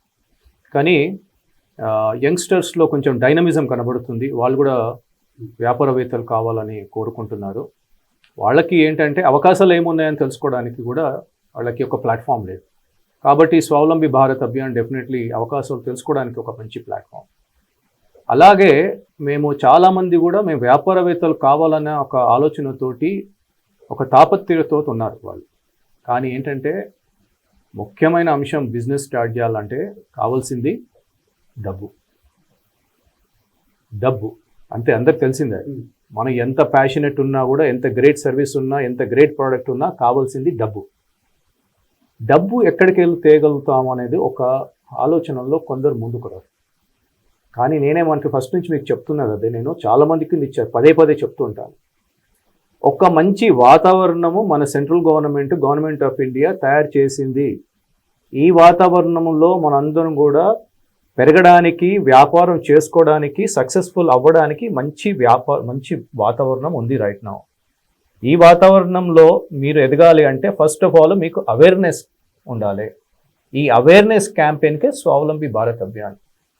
కానీ యంగ్స్టర్స్లో కొంచెం డైనమిజం కనబడుతుంది, వాళ్ళు కూడా వ్యాపారవేత్తలు కావాలని కోరుకుంటున్నారు. వాళ్ళకి ఏంటంటే అవకాశాలు ఏమున్నాయని తెలుసుకోవడానికి కూడా వాళ్ళకి ఒక ప్లాట్ఫామ్ లేదు. కాబట్టి స్వావలంబి భారత్ అభియాన్ డెఫినెట్లీ అవకాశాలు తెలుసుకోవడానికి ఒక మంచి ప్లాట్ఫామ్. అలాగే మేము చాలామంది కూడా మేము వ్యాపారవేత్తలు కావాలనే ఒక ఆలోచనతోటి ఒక తాపత్రయతో ఉన్నారు వాళ్ళు. కానీ ఏంటంటే ముఖ్యమైన అంశం బిజినెస్ స్టార్ట్ చేయాలంటే కావాల్సింది డబ్బు. డబ్బు అంతే, అందరికి తెలిసిందే. మనం ఎంత ప్యాషనెట్ ఉన్నా కూడా, ఎంత గ్రేట్ సర్వీస్ ఉన్నా, ఎంత గ్రేట్ ప్రోడక్ట్ ఉన్నా కావాల్సింది డబ్బు. డబ్బు ఎక్కడికి వెళ్ళి తేగలుగుతాము అనేది ఒక ఆలోచనలో కొందరు ముందుకు రారు. కానీ నేనేమంటే ఫస్ట్ నుంచి మీకు చెప్తున్నా కదా, నేను చాలామందికి పదే పదే చెప్తూ ఉంటాను. ఒక మంచి వాతావరణము మన సెంట్రల్ గవర్నమెంట్ ఆఫ్ ఇండియా తయారు చేసింది. ఈ వాతావరణంలో మనందరం కూడా పెరగడానికి, వ్యాపారం చేసుకోవడానికి, సక్సెస్ఫుల్ అవ్వడానికి మంచి వాతావరణం ఉంది రైట్ నౌ. ఈ వాతావరణంలో మీరు ఎదగాలి అంటే ఫస్ట్ ఆఫ్ ఆల్ మీకు అవేర్నెస్ ఉండాలి. ఈ అవేర్నెస్ క్యాంపెయిన్కే స్వావలంబి భారత్ అభియాన్.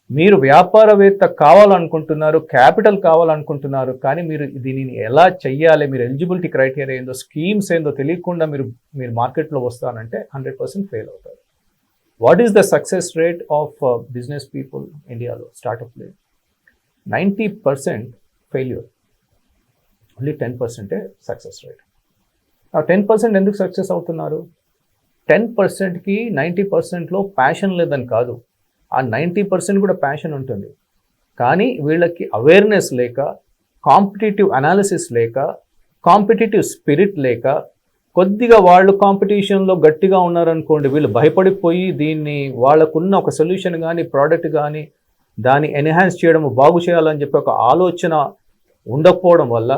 మీరు వ్యాపారవేత్త కావాలనుకుంటున్నారు, క్యాపిటల్ కావాలనుకుంటున్నారు, కానీ మీరు దీనిని ఎలా చెయ్యాలి, మీరు ఎలిజిబిలిటీ క్రైటీరియా ఏందో, స్కీమ్స్ ఏందో తెలియకుండా మీరు మార్కెట్లో వస్తానంటే 100% ఫెయిల్ అవుతారు. What is the success rate of business people ఇండియాలో స్టార్టప్లో? 90% ఫెయిల్యూర్, ఓన్లీ 10% సక్సెస్ రేట్. ఆ 10% ఎందుకు సక్సెస్ అవుతున్నారు? 10%కి 90%లో ప్యాషన్ లేదని కాదు, ఆ 90% కూడా ప్యాషన్ ఉంటుంది. కానీ వీళ్ళకి అవేర్నెస్ లేక, కాంపిటేటివ్ అనాలిసిస్ లేక, కాంపిటేటివ్ స్పిరిట్ లేక, కొద్దిగా వాళ్ళు కాంపిటీషన్లో గట్టిగా ఉన్నారనుకోండి, వీళ్ళు భయపడిపోయి దీన్ని వాళ్ళకున్న ఒక సొల్యూషన్ కానీ, ప్రోడక్ట్ కానీ దాన్ని ఎన్హాన్స్ చేయడం, బాగు చేయాలని చెప్పి ఒక ఆలోచన ఉండకపోవడం వల్ల,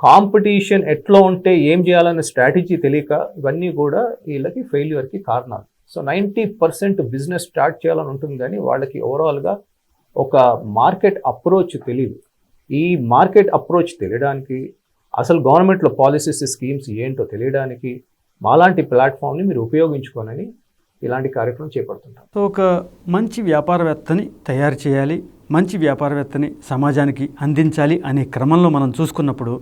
కాంపిటీషన్ ఎట్లా ఉంటే ఏం చేయాలనే స్ట్రాటజీ తెలియక, ఇవన్నీ కూడా వీళ్ళకి ఫెయిల్యూర్కి కారణాలు. సో 90% బిజినెస్ స్టార్ట్ చేయాలని ఉంటుంది, కానీ వాళ్ళకి ఓవరాల్గా ఒక మార్కెట్ అప్రోచ్ తెలియదు. ఈ మార్కెట్ అప్రోచ్ తెలియడానికి, అసలు గవర్నమెంట్లో పాలసీస్, స్కీమ్స్ ఏంటో తెలియడానికి మాలాంటి ప్లాట్ఫామ్ని మీరు ఉపయోగించుకోనని ఇలాంటి కార్యక్రమం చేపడుతుంటాం. సో ఒక మంచి వ్యాపారవేత్తని తయారు చేయాలి, మంచి వ్యాపారవేత్తని సమాజానికి అందించాలి అనే క్రమంలో మనం చూసుకున్నప్పుడు,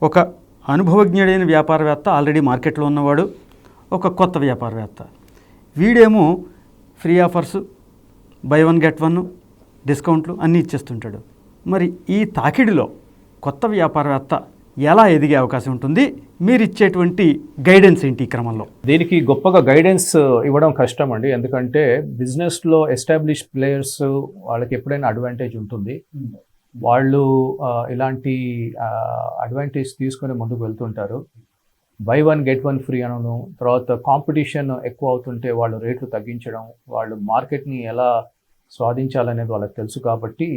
ఒక అనుభవజ్ఞుడైన వ్యాపారవేత్త, ఆల్రెడీ మార్కెట్లో ఉన్నవాడు, ఒక కొత్త వ్యాపారవేత్త, వీడేమో ఫ్రీ ఆఫర్స్, బై 1 get 1 డిస్కౌంట్లు అన్నీ ఇచ్చేస్తుంటాడు. మరి ఈ తాకిడిలో కొత్త వ్యాపారవేత్త ఎలా ఎదిగే అవకాశం ఉంటుంది? మీరు ఇచ్చేటువంటి గైడెన్స్ ఏంటి ఈ క్రమంలో? దీనికి గొప్పగా గైడెన్స్ ఇవ్వడం కష్టం అండి, ఎందుకంటే బిజినెస్లో ఎస్టాబ్లిష్ ప్లేయర్స్ వాళ్ళకి ఎప్పుడైనా అడ్వాంటేజ్ ఉంటుంది. వాళ్ళు ఇలాంటి అడ్వాంటేజ్ తీసుకొని ముందుకు వెళ్తుంటారు. బై 1 get 1 ఫ్రీ అనను, తర్వాత కాంపిటీషన్ ఎక్కువ అవుతుంటే వాళ్ళు రేట్లు తగ్గించడం, వాళ్ళు మార్కెట్ని ఎలా స్వాధించాలనేది వాళ్ళకి తెలుసు. కాబట్టి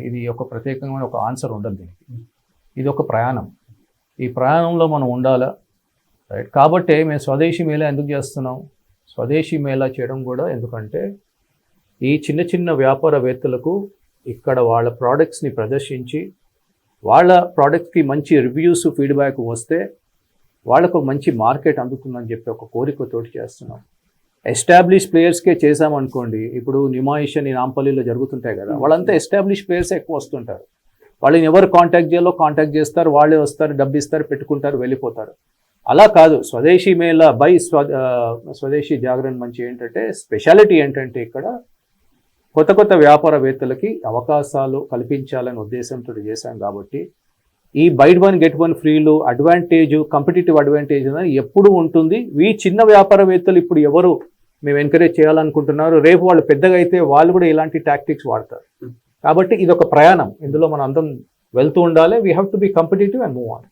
ఇది ఒక ప్రత్యేకమైన ఒక ఆన్సర్ ఉండదు దీనికి. ఇది ఒక ప్రయాణం, ఈ ప్రయాణంలో మనం ఉండాలా, రైట్? కాబట్టి మేము స్వదేశీ మేళా ఎందుకు చేస్తున్నాం? స్వదేశీ మేళా చేయడం కూడా ఎందుకంటే ఈ చిన్న చిన్న వ్యాపారవేత్తలకు ఇక్కడ వాళ్ళ ప్రోడక్ట్స్ని ప్రదర్శించి, వాళ్ళ ప్రోడక్ట్స్కి మంచి రివ్యూస్, ఫీడ్బ్యాక్ వస్తే వాళ్ళకు మంచి మార్కెట్ అందుతుందని చెప్పి ఒక కోరికతోటి చేస్తున్నాం. ఎస్టాబ్లిష్ ప్లేయర్స్కే చేసామనుకోండి, ఇప్పుడు నిమాయిష్ అని నాంపల్లిలో జరుగుతుంటాయి కదా, వాళ్ళంతా ఎస్టాబ్లిష్ ప్లేయర్స్ ఎక్కువ వస్తుంటారు. వాళ్ళని ఎవరు కాంటాక్ట్ చేయాలో కాంటాక్ట్ చేస్తారు, వాళ్ళే వస్తారు, డబ్బు ఇస్తారు, పెట్టుకుంటారు, వెళ్ళిపోతారు. అలా కాదు, స్వదేశీ మేళా బై స్వదేశీ జాగరణ మంచి ఏంటంటే, స్పెషాలిటీ ఏంటంటే ఇక్కడ కొత్త కొత్త వ్యాపారవేత్తలకి అవకాశాలు కల్పించాలనే ఉద్దేశంతో చేశాం. కాబట్టి ఈ బై 1 get 1 ఫ్రీలు అడ్వాంటేజ్, కాంపిటేటివ్ అడ్వాంటేజ్ అనేది ఎప్పుడు ఉంటుంది. ఈ చిన్న వ్యాపారవేత్తలు ఇప్పుడు ఎవరు మేము ఎంకరేజ్ చేయాలనుకుంటున్నారు, రేపు వాళ్ళు పెద్దగా అయితే వాళ్ళు కూడా ఇలాంటి టాక్టిక్స్ వాడతారు. కాబట్టి ఇది ఒక ప్రయాణం, ఇందులో మనం అందరం వెళ్తూ ఉండాలి. We have to be competitive and move on.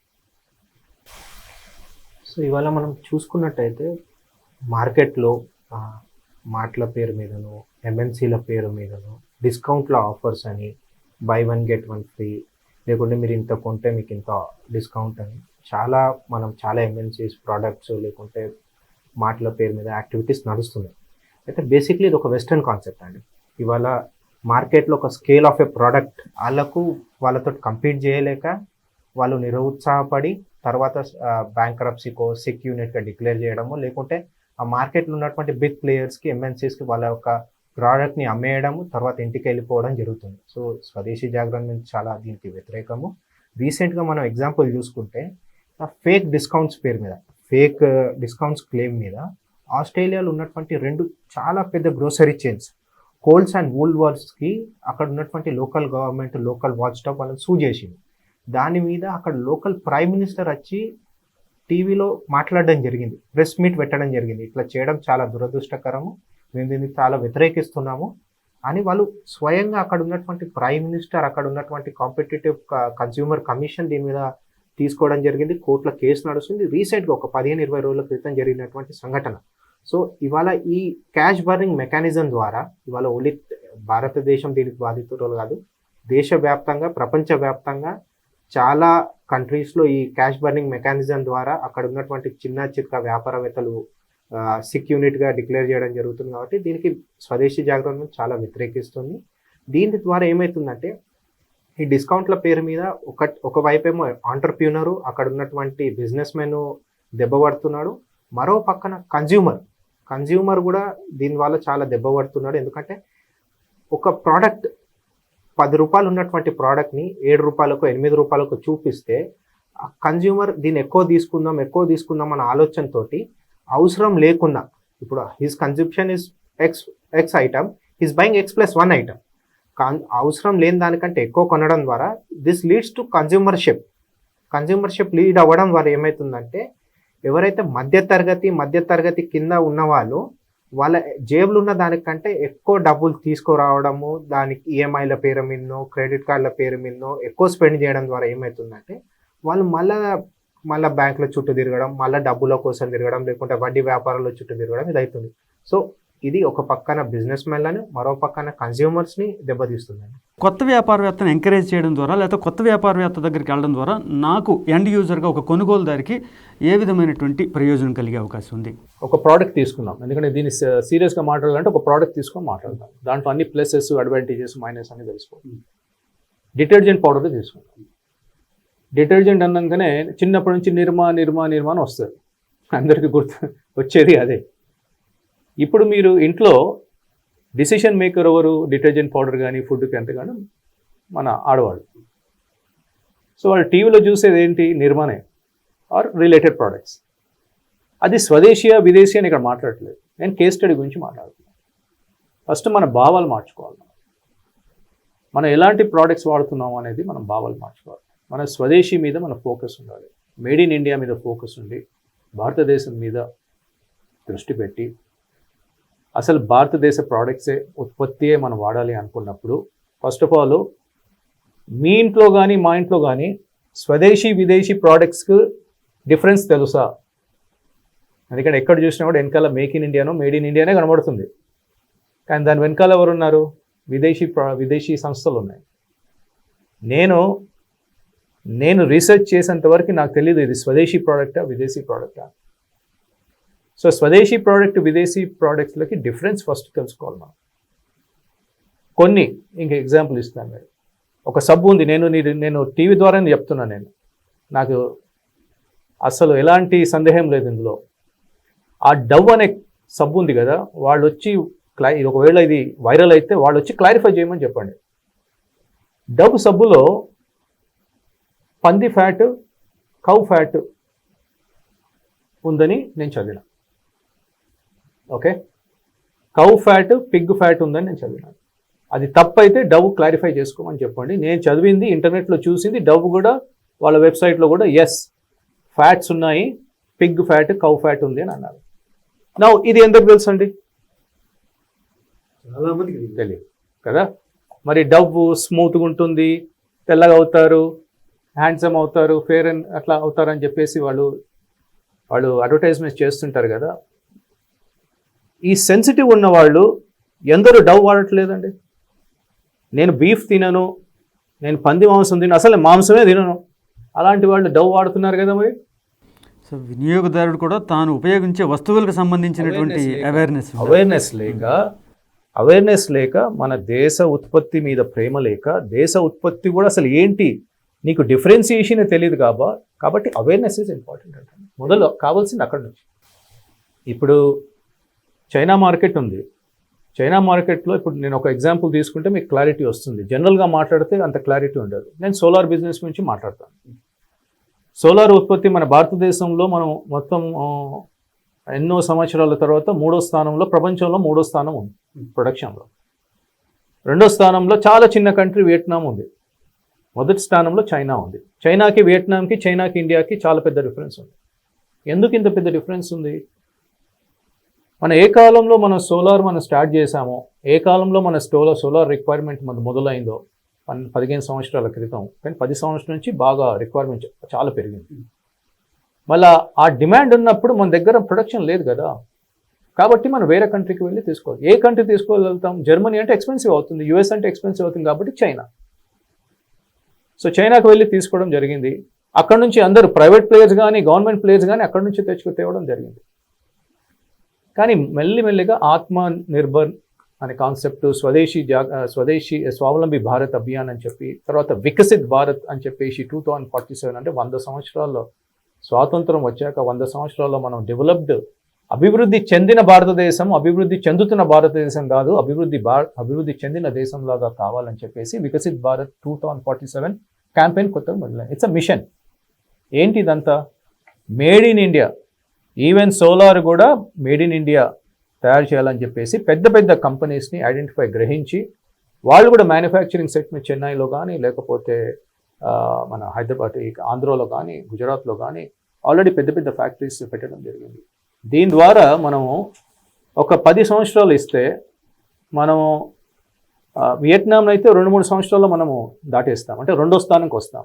So ఇవాళ మనం చూసుకున్నట్టయితే మార్కెట్లో మాటల పేరు మీదను, ఎంఎన్సీల పేరు మీదను, డిస్కౌంట్ల ఆఫర్స్ అని, బై 1 get 1 ఫ్రీ, లేకుంటే మీరు ఇంత కొంటే మీకు ఇంత డిస్కౌంట్ అని చాలా ఎంఎన్సీస్ ప్రోడక్ట్స్ లేకుంటే మాటల పేరు మీద యాక్టివిటీస్ నడుస్తున్నాయి. అయితే బేసిక్లీ ఇది ఒక వెస్టర్న్ కాన్సెప్ట్ అండి. ఇవాళ మార్కెట్లో ఒక స్కేల్ ఆఫ్ ఏ ప్రోడక్ట్ వాళ్ళతో కంపీట్ చేయలేక వాళ్ళు నిరుత్సాహపడి తర్వాత బ్యాంక్రప్సీకో, సిక్ యూనిట్గా డిక్లేర్ చేయడము, లేకుంటే ఆ మార్కెట్లో ఉన్నటువంటి బిగ్ ప్లేయర్స్కి, ఎంఎన్సీస్కి వాళ్ళ యొక్క ప్రోడక్ట్ని అమ్మేయడము, తర్వాత ఇంటికి వెళ్ళిపోవడం జరుగుతుంది. సో స్వదేశీ జాగరణ నుంచి చాలా దీనికి వ్యతిరేకము. రీసెంట్గా మనం ఎగ్జాంపుల్ చూసుకుంటే ఫేక్ డిస్కౌంట్స్ పేరు మీద, ఫేక్ డిస్కౌంట్స్ క్లెయిమ్ మీద ఆస్ట్రేలియాలో ఉన్నటువంటి 2 చాలా పెద్ద గ్రోసరీ చైన్స్ కోల్స్ అండ్ వూల్వర్స్కి అక్కడ ఉన్నటువంటి local government, local watch top వాళ్ళని సూ చేసింది. దాని మీద అక్కడ లోకల్ ప్రైమ్ మినిస్టర్ వచ్చి టీవీలో మాట్లాడడం జరిగింది, ప్రెస్ మీట్ పెట్టడం జరిగింది. ఇట్లా చేయడం చాలా దురదృష్టకరము, మేము దీన్ని చాలా వ్యతిరేకిస్తున్నాము అని వాళ్ళు స్వయంగా అక్కడ ఉన్నటువంటి ప్రైమ్ మినిస్టర్, అక్కడ ఉన్నటువంటి కాంపిటేటివ్ కన్స్యూమర్ కమిషన్ దీని మీద తీసుకోవడం జరిగింది. కోర్టులో కేసు నడుస్తుంది. రీసెంట్గా ఒక 15-20 రోజుల క్రితం జరిగినటువంటి సంఘటన. సో ఇవాళ ఈ క్యాష్ బర్నింగ్ మెకానిజం ద్వారా ఇవాళ ఓన్లీ భారతదేశం దీనికి బాధితులు కాదు, దేశవ్యాప్తంగా ప్రపంచవ్యాప్తంగా చాలా కంట్రీస్లో ఈ క్యాష్ బర్నింగ్ మెకానిజం ద్వారా అక్కడ ఉన్నటువంటి చిన్న చిత్క వ్యాపారవేత్తలు సిక్ యూనిట్గా డిక్లేర్ చేయడం జరుగుతుంది. కాబట్టి దీనికి స్వదేశీ జాగరణను చాలా వ్యతిరేకిస్తుంది. దీని ద్వారా ఏమవుతుందంటే ఈ డిస్కౌంట్ల పేరు మీద ఒకవైపేమో ఆంటర్ప్రీనరు, అక్కడ ఉన్నటువంటి బిజినెస్ మెన్ దెబ్బపడుతున్నాడు, మరో పక్కన కన్జ్యూమర్ కూడా దీనివల్ల చాలా దెబ్బపడుతున్నాడు. ఎందుకంటే ఒక ప్రోడక్ట్ 10 రూపాయలు ఉన్నటువంటి ప్రోడక్ట్ని 7 రూపాయలకు 8 రూపాయలకు చూపిస్తే కన్జ్యూమర్ దీన్ని ఎక్కువ తీసుకుందాం అన్న ఆలోచనతోటి అవసరం లేకున్నా, ఇప్పుడు his consumption is X item, his buying X+1 item, అవసరం లేని దానికంటే ఎక్కువ కొనడం ద్వారా దిస్ లీడ్స్ టు కన్జ్యూమర్షిప్ లీడ్ అవ్వడం ద్వారా ఏమవుతుందంటే ఎవరైతే మధ్యతరగతి కింద ఉన్నవాళ్ళు వాళ్ళ జేబులు ఉన్న దానికంటే ఎక్కువ డబ్బులు తీసుకురావడము, దానికి ఈఎంఐల పేరు మీదనో క్రెడిట్ కార్డుల పేరు మీదనో ఎక్కువ స్పెండ్ చేయడం ద్వారా ఏమవుతుందంటే వాళ్ళు మళ్ళీ బ్యాంకుల చుట్టూ తిరగడం, మళ్ళీ డబ్బుల కోసం తిరగడం, లేకుంటే వడ్డీ వ్యాపారాల చుట్టూ తిరగడం ఇది అవుతుంది. సో ఇది ఒక పక్కన బిజినెస్ మెన్లను, మరో పక్కన కన్స్యూమర్స్ని దెబ్బతీస్తుందండి. కొత్త వ్యాపారవేత్తను ఎంకరేజ్ చేయడం ద్వారా లేకపోతే కొత్త వ్యాపారవేత్త దగ్గరికి వెళ్ళడం ద్వారా నాకు ఎండ్ యూజర్గా ఒక కొనుగోలుదారికి ఏ విధమైనటువంటి ప్రయోజనం కలిగే అవకాశం ఉంది? ఒక ప్రోడక్ట్ తీసుకుందాం, ఎందుకంటే దీన్ని సీరియస్గా మాట్లాడాలంటే ఒక ప్రోడక్ట్ తీసుకొని మాట్లాడదాం. దాంట్లో అన్ని ప్లసెస్, అడ్వాంటేజెస్, మైనస్ అన్ని తెలిసిపోతుంది. డిటర్జెంట్ పౌడర్ తీసుకుందాం. డిటర్జెంట్ అన్నాకనే చిన్నప్పటి నుంచి నిర్మా అని వస్తుంది, అందరికీ వచ్చేది అదే. ఇప్పుడు మీరు ఇంట్లో డిసిషన్ మేకర్ ఎవరు? డిటర్జెంట్ పౌడర్ కానీ ఫుడ్కి ఎంతగానో మన ఆడవాళ్ళు. సో వాళ్ళు టీవీలో చూసేది ఏంటి? నిర్మానే ఆర్ రిలేటెడ్ ప్రోడక్ట్స్. అది స్వదేశీయ విదేశీ అని ఇక్కడ మాట్లాడట్లేదు, నేను కేస్ స్టడీ గురించి మాట్లాడుతున్నాను. ఫస్ట్ మన భావాలు మార్చుకోవాలి. మనం ఎలాంటి ప్రోడక్ట్స్ వాడుతున్నాం అనేది మనం భావాలు మార్చుకోవాలి. మన స్వదేశీ మీద మన ఫోకస్ ఉండాలి, మేడ్ ఇన్ ఇండియా మీద ఫోకస్ ఉండి భారతదేశం మీద దృష్టి పెట్టి అసలు భారతదేశ ప్రోడక్ట్సే ఉత్పత్తియే మనం వాడాలి అనుకున్నప్పుడు ఫస్ట్ ఆఫ్ ఆల్ మీ ఇంట్లో కానీ మా ఇంట్లో కానీ స్వదేశీ విదేశీ ప్రోడక్ట్స్కి డిఫరెన్స్ తెలుసా? ఎందుకంటే ఎక్కడ చూసినా కూడా వెనకాల మేక్ ఇన్ ఇండియానో మేడ్ ఇన్ ఇండియానే కనబడుతుంది, కానీ దాని వెనకాల ఎవరున్నారు? విదేశీ సంస్థలు ఉన్నాయి. నేను రీసెర్చ్ చేసేంత వరకు నాకు తెలియదు ఇది స్వదేశీ ప్రోడక్టా విదేశీ ప్రోడక్టా. సో స్వదేశీ ప్రోడక్ట్ విదేశీ ప్రోడక్ట్లకి డిఫరెన్స్ ఫస్ట్ తెలుసుకోవాలి మనం. కొన్ని ఇంకా ఎగ్జాంపుల్ ఇస్తాను. మీరు ఒక సబ్బు ఉంది, నేను టీవీ ద్వారానే చెప్తున్నాను, నాకు అసలు ఎలాంటి సందేహం లేదు ఇందులో. ఆ డవ్ అనే సబ్బు ఉంది కదా, వాళ్ళు వచ్చి ఒకవేళ ఇది వైరల్ అయితే వాళ్ళు వచ్చి క్లారిఫై చేయమని చెప్పండి. డవ్ సబ్బులో పంది ఫ్యాట్, కౌ ఫ్యాట్ ఉందని నేను చదివినా. Okay, cow fat, Pig fat ఉందని నేను చదివినాను. అది తప్పైతే డవ్ క్లారిఫై చేసుకోమని చెప్పండి. నేను చదివింది ఇంటర్నెట్లో చూసింది, డవ్ కూడా వాళ్ళ వెబ్సైట్లో కూడా ఎస్ ఫ్యాట్స్ ఉన్నాయి, పిగ్ ఫ్యాట్, కౌ ఫ్యాట్ ఉంది అని అన్నారు. నా ఇది ఎందుకు తెలుసు అండి? చాలామందికి తెలియదు కదా. మరి డవ్ స్మూత్గా ఉంటుంది, తెల్లగా అవుతారు, హ్యాండ్సమ్ అవుతారు, ఫేర్ అండ్ అట్లా అవుతారని చెప్పేసి వాళ్ళు అడ్వర్టైజ్మెంట్ చేస్తుంటారు కదా. ఈ సెన్సిటివ్ ఉన్న వాళ్ళు ఎందరూ డవ్ వాడట్లేదండి. నేను బీఫ్ తినను, నేను పంది మాంసం తినను, అసలు మాంసమే తినను, అలాంటి వాళ్ళు డవ్ వాడుతున్నారు కదా. మరి సో వినియోగదారుడు కూడా తాను ఉపయోగించే వస్తువులకు సంబంధించినటువంటి అవేర్నెస్ లేక మన దేశ ఉత్పత్తి మీద ప్రేమ లేక, దేశ ఉత్పత్తి కూడా అసలు ఏంటి నీకు డిఫరెన్సియేషన్ తెలియదు కాబట్టి అవేర్నెస్ ఈజ్ ఇంపార్టెంట్ అంటే మొదలు కావాల్సింది అక్కడ నుంచి. ఇప్పుడు చైనా మార్కెట్ ఉంది, చైనా మార్కెట్లో ఇప్పుడు నేను ఒక ఎగ్జాంపుల్ తీసుకుంటే మీకు క్లారిటీ వస్తుంది. జనరల్గా మాట్లాడితే అంత క్లారిటీ ఉండదు. నేను సోలార్ బిజినెస్ గురించి మాట్లాడతాను. సోలార్ ఉత్పత్తి మన భారతదేశంలో మనం మొత్తం ఎన్నో సంవత్సరాల తర్వాత ప్రపంచంలో మూడో స్థానం ఉంది ప్రొడక్షన్లో. రెండో స్థానంలో చాలా చిన్న కంట్రీ వియట్నాం ఉంది. మొదటి స్థానంలో చైనా ఉంది. చైనాకి వియట్నాంకి, చైనాకి ఇండియాకి చాలా పెద్ద డిఫరెన్స్ ఉంది. ఎందుకు ఇంత పెద్ద డిఫరెన్స్ ఉంది? మన ఏ కాలంలో మనం సోలార్ స్టార్ట్ చేసామో, ఏ కాలంలో మన సోలార్ రిక్వైర్మెంట్ మొదలైందో 15 సంవత్సరాల క్రితం, కానీ 10 సంవత్సరాల నుంచి బాగా రిక్వైర్మెంట్ చాలా పెరిగింది. మళ్ళీ ఆ డిమాండ్ ఉన్నప్పుడు మన దగ్గర ప్రొడక్షన్ లేదు కదా, కాబట్టి మనం వేరే కంట్రీకి వెళ్ళి తీసుకోవాలి. ఏ కంట్రీ తీసుకోగలుగుతాం? జర్మనీ అంటే ఎక్స్పెన్సివ్ అవుతుంది, యుఎస్ అంటే ఎక్స్పెన్సివ్ అవుతుంది, కాబట్టి చైనా. సో చైనాకు వెళ్ళి తీసుకోవడం జరిగింది. అక్కడ నుంచి అందరూ ప్రైవేట్ ప్లేయర్స్ కానీ గవర్నమెంట్ ప్లేయర్స్ కానీ అక్కడ నుంచి తేవడం జరిగింది. కానీ మెల్లిమెల్లిగా ఆత్మ నిర్భర్ అనే కాన్సెప్ట్, స్వదేశీ స్వావలంబి భారత్ అభియాన్ అని చెప్పి, తర్వాత వికసిత్ భారత్ అని చెప్పేసి 2047 అంటే 100 సంవత్సరాల్లో స్వాతంత్రం వచ్చాక 100 సంవత్సరాల్లో మనం అభివృద్ధి చెందిన భారతదేశం, అభివృద్ధి చెందుతున్న భారతదేశం కాదు, అభివృద్ధి చెందిన దేశంలాగా కావాలని చెప్పేసి వికసిత్ భారత్ 2047 క్యాంపెయిన్ కొత్తగా మొదలైంది. It's a mission. ఏంటి ఇదంతా? Made in India. Even solar కూడా మేడ్ ఇన్ ఇండియా తయారు చేయాలని చెప్పేసి పెద్ద పెద్ద కంపెనీస్ని గ్రహించి వాళ్ళు కూడా మ్యానుఫ్యాక్చరింగ్ సెట్ని చెన్నైలో కానీ, లేకపోతే మన హైదరాబాద్, ఆంధ్రలో కానీ, గుజరాత్లో కానీ ఆల్రెడీ పెద్ద పెద్ద ఫ్యాక్టరీస్ పెట్టడం జరిగింది. దీని ద్వారా మనము ఒక 10 సంవత్సరాలు ఇస్తే మనము వియట్నాంలో అయితే 2-3 సంవత్సరాల్లో మనము దాటేస్తాం, అంటే రెండో స్థానంకి వస్తాం.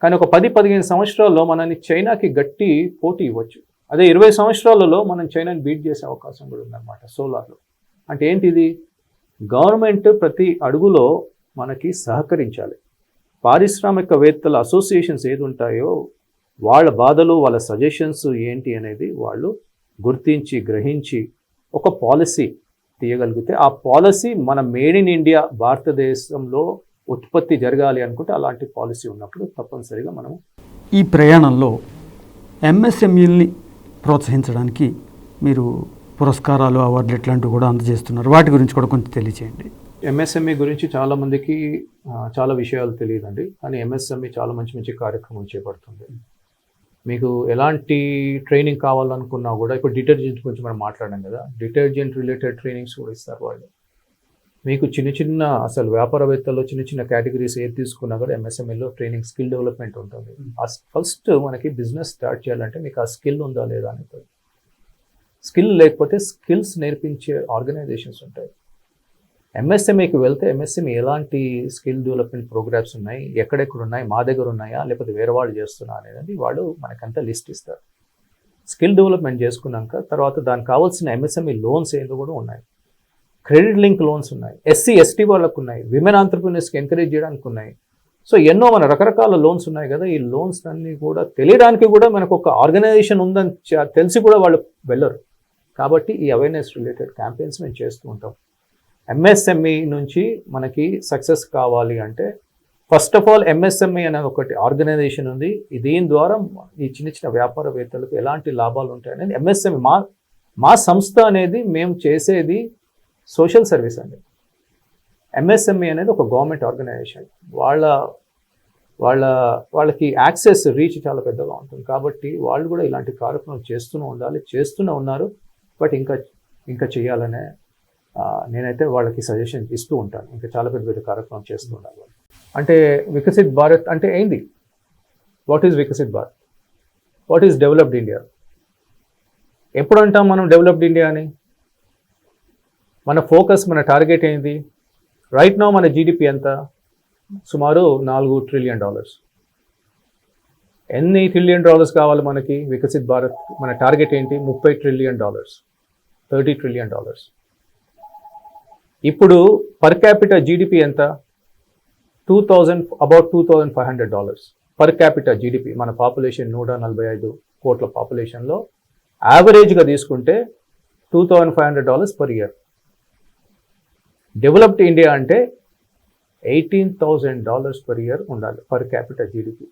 కానీ ఒక 10-15 సంవత్సరాల్లో మనని చైనాకి గట్టి పోటీ ఇవ్వచ్చు. అదే 20 సంవత్సరాలలో మనం చైనాని బీట్ చేసే అవకాశం కూడా ఉందన్నమాట సోలార్లో. అంటే ఏంటిది? గవర్నమెంట్ ప్రతి అడుగులో మనకి సహకరించాలి. పారిశ్రామికవేత్తల అసోసియేషన్స్ ఏది ఉంటాయో వాళ్ళ బాధలు, వాళ్ళ సజెషన్స్ ఏంటి అనేది వాళ్ళు గుర్తించి గ్రహించి ఒక పాలసీ తీయగలిగితే, ఆ పాలసీ మన మేడ్ ఇన్ ఇండియా భారతదేశంలో ఉత్పత్తి జరగాలి అనుకుంటే అలాంటి పాలసీ ఉన్నప్పుడు తప్పనిసరిగా మనం ఈ ప్రయాణంలో ఎంఎస్ఎంఈల్ని ప్రోత్సహించడానికి మీరు పురస్కారాలు, అవార్డులు ఇట్లాంటివి కూడా అందజేస్తున్నారు. వాటి గురించి కూడా కొంచెం తెలియచేయండి. ఎంఎస్ఎంఈ గురించి చాలామందికి చాలా విషయాలు తెలియదండి. కానీ ఎంఎస్ఎంఈ చాలా మంచి మంచి కార్యక్రమం చేపడుతుంది. మీకు ఎలాంటి ట్రైనింగ్ కావాలనుకున్నా కూడా, ఇప్పుడు డిటర్జెంట్ గురించి మనం మాట్లాడాం కదా, డిటర్జెంట్ రిలేటెడ్ ట్రైనింగ్స్ కూడా ఇస్తారు వాళ్ళు. మీకు చిన్న అసలు వ్యాపారవేత్తల్లో చిన్న కేటగిరీస్ ఏది తీసుకున్నా కూడా ఎంఎస్ఎంఈలో ట్రైనింగ్, స్కిల్ డెవలప్మెంట్ ఉంటుంది. ఫస్ట్ మనకి బిజినెస్ స్టార్ట్ చేయాలంటే మీకు ఆ స్కిల్ ఉందా లేదా అనేది. స్కిల్ లేకపోతే స్కిల్స్ నేర్పించే ఆర్గనైజేషన్స్ ఉంటాయి. ఎంఎస్ఎంఈకి వెళ్తే ఎంఎస్ఎంఈ ఎలాంటి స్కిల్ డెవలప్మెంట్ ప్రోగ్రామ్స్ ఉన్నాయి, ఎక్కడెక్కడ ఉన్నాయి, మా దగ్గర ఉన్నాయా లేకపోతే వేరే వాళ్ళు చేస్తున్నా అనేది వాళ్ళు మనకంతా లిస్ట్ ఇస్తారు. స్కిల్ డెవలప్మెంట్ చేసుకున్నాక తర్వాత దానికి కావాల్సిన ఎంఎస్ఎంఈ లోన్స్ ఏంటో కూడా ఉన్నాయి. క్రెడిట్ లింక్ లోన్స్ ఉన్నాయి, ఎస్సీ ఎస్టీ వాళ్ళకు ఉన్నాయి, విమెన్ ఆంటర్ప్రినర్స్కి ఎంకరేజ్ చేయడానికి ఉన్నాయి. సో ఎన్నో మన రకరకాల లోన్స్ ఉన్నాయి కదా. ఈ లోన్స్ అన్నీ కూడా తెలియడానికి కూడా మనకు ఒక ఆర్గనైజేషన్ ఉందని తెలిసి కూడా వాళ్ళు వెళ్ళరు. కాబట్టి ఈ అవేర్నెస్ రిలేటెడ్ క్యాంపెయిన్స్ మేము చేస్తూ ఉంటాం. ఎంఎస్ఎంఈ నుంచి మనకి సక్సెస్ కావాలి అంటే ఫస్ట్ ఆఫ్ ఆల్ ఎంఎస్ఎంఈ అనే ఒకటి ఆర్గనైజేషన్ ఉంది. దీని ద్వారా ఈ చిన్న వ్యాపారవేత్తలకు ఎలాంటి లాభాలు ఉంటాయి అనేది ఎంఎస్ఎంఈ మా సంస్థ అనేది మేము చేసేది సోషల్ సర్వీస్ అండి. ఎంఎస్ఎంఈ అనేది ఒక గవర్నమెంట్ ఆర్గనైజేషన్. వాళ్ళకి యాక్సెస్, రీచ్ చాలా పెద్దగా ఉంటుంది. కాబట్టి వాళ్ళు కూడా ఇలాంటి కార్యక్రమాలు చేస్తూనే ఉన్నారు. బట్ ఇంకా చేయాలనే నేనైతే వాళ్ళకి సజెషన్ ఇస్తూ ఉంటాను. ఇంకా చాలా పెద్ద కార్యక్రమం చేస్తూ ఉండాలి. అంటే వికసిత్ భారత్ అంటే ఏంది? What is Viksit Bharat? What is developed India? ఎప్పుడు అంటాం మనం డెవలప్డ్ ఇండియా అని? మన ఫోకస్, మన టార్గెట్ ఏంది? రైట్ నౌ మన జీడిపి ఎంత? సుమారు $4 ట్రిలియన్. ఎన్ని $1 ట్రిలియన్ కావాలి మనకి వికసిత్ భారత్? మన టార్గెట్ ఏంటి? $30 ట్రిలియన్, $30 ట్రిలియన్. ఇప్పుడు పర్ క్యాపిటల్ జీడిపి ఎంత? about $2,500 per capital GDP. మన పాపులేషన్ 145 కోట్ల పాపులేషన్లో యావరేజ్గా తీసుకుంటే $2,500 పర్ ఇయర్. డెవలప్డ్ ఇండియా అంటే $18,000 పర్ ఇయర్ ఉండాలి పర్ క్యాపిటల్ జీడిపి.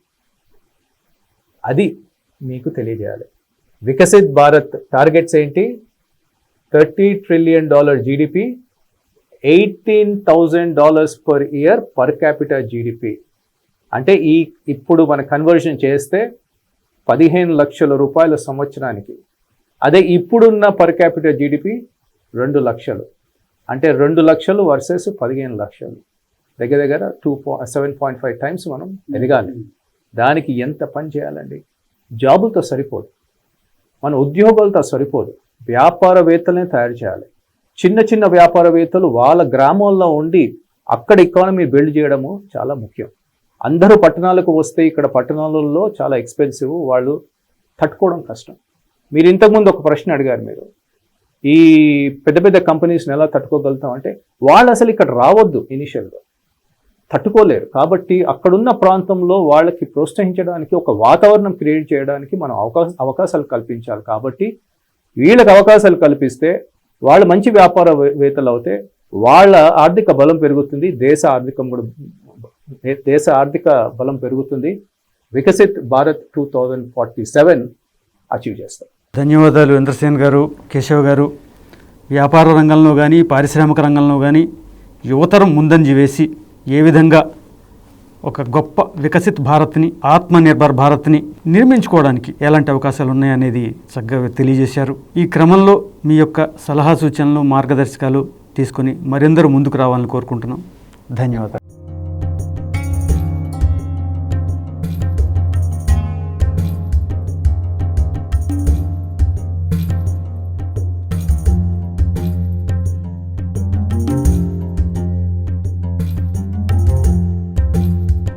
అది మీకు తెలియజేయాలి. వికసిత్ భారత్ టార్గెట్స్ ఏంటి? $30 trillion GDP, $18,000 per year per capital GDP. అంటే ఇప్పుడు మన కన్వర్షన్ చేస్తే 15 లక్షల రూపాయల సంవత్సరానికి. అదే ఇప్పుడున్న పర్ క్యాపిటల్ జీడిపి 2 లక్షలు. అంటే 2 లక్షలు వర్సెస్ 15 లక్షలు, దగ్గర దగ్గర 7.5 టైమ్స్ మనం ఎదగాలి. దానికి ఎంత పని చేయాలండి? జాబులతో సరిపోదు, మన ఉద్యోగాలతో సరిపోదు, వ్యాపారవేత్తలనే తయారు చేయాలి. చిన్న చిన్న వ్యాపారవేత్తలు వాళ్ళ గ్రామాల్లో ఉండి అక్కడ ఎకానమీ బిల్డ్ చేయడము చాలా ముఖ్యం. అందరూ పట్టణాలకు వస్తే ఇక్కడ పట్టణాలలో చాలా ఎక్స్పెన్సివ్, వాళ్ళు తట్టుకోవడం కష్టం. మీరు ఇంతకుముందు ఒక ప్రశ్న అడిగారు, మీరు ఈ పెద్ద పెద్ద కంపెనీస్ని ఎలా తట్టుకోగలుగుతాం అంటే, వాళ్ళు అసలు ఇక్కడ రావద్దు, ఇనిషియల్గా తట్టుకోలేరు. కాబట్టి అక్కడున్న ప్రాంతంలో వాళ్ళకి ప్రోత్సహించడానికి, ఒక వాతావరణం క్రియేట్ చేయడానికి మనం అవకాశాలు కల్పించాలి. కాబట్టి వీళ్ళకి అవకాశాలు కల్పిస్తే వాళ్ళు మంచి వ్యాపారవేత్తలు అవుతే వాళ్ళ ఆర్థిక బలం పెరుగుతుంది, దేశ ఆర్థిక బలం పెరుగుతుంది. వికసిత్ భారత్ 2047 అచీవ్ చేస్తారు. ధన్యవాదాలు ఇంద్రసేన్ గారు, కేశవ్ గారు. వ్యాపార రంగంలో కానీ పారిశ్రామిక రంగంలో కానీ యువతరం ముందంజ వేసి ఏ విధంగా ఒక గొప్ప వికసిత్ భారత్ని, ఆత్మనిర్భర్ భారత్ని నిర్మించుకోవడానికి ఎలాంటి అవకాశాలు ఉన్నాయనేది చక్కగా తెలియజేశారు. ఈ క్రమంలో మీ యొక్క సలహా సూచనలు, మార్గదర్శకాలు తీసుకొని మరెందరూ ముందుకు రావాలని కోరుకుంటున్నాం. ధన్యవాదాలు.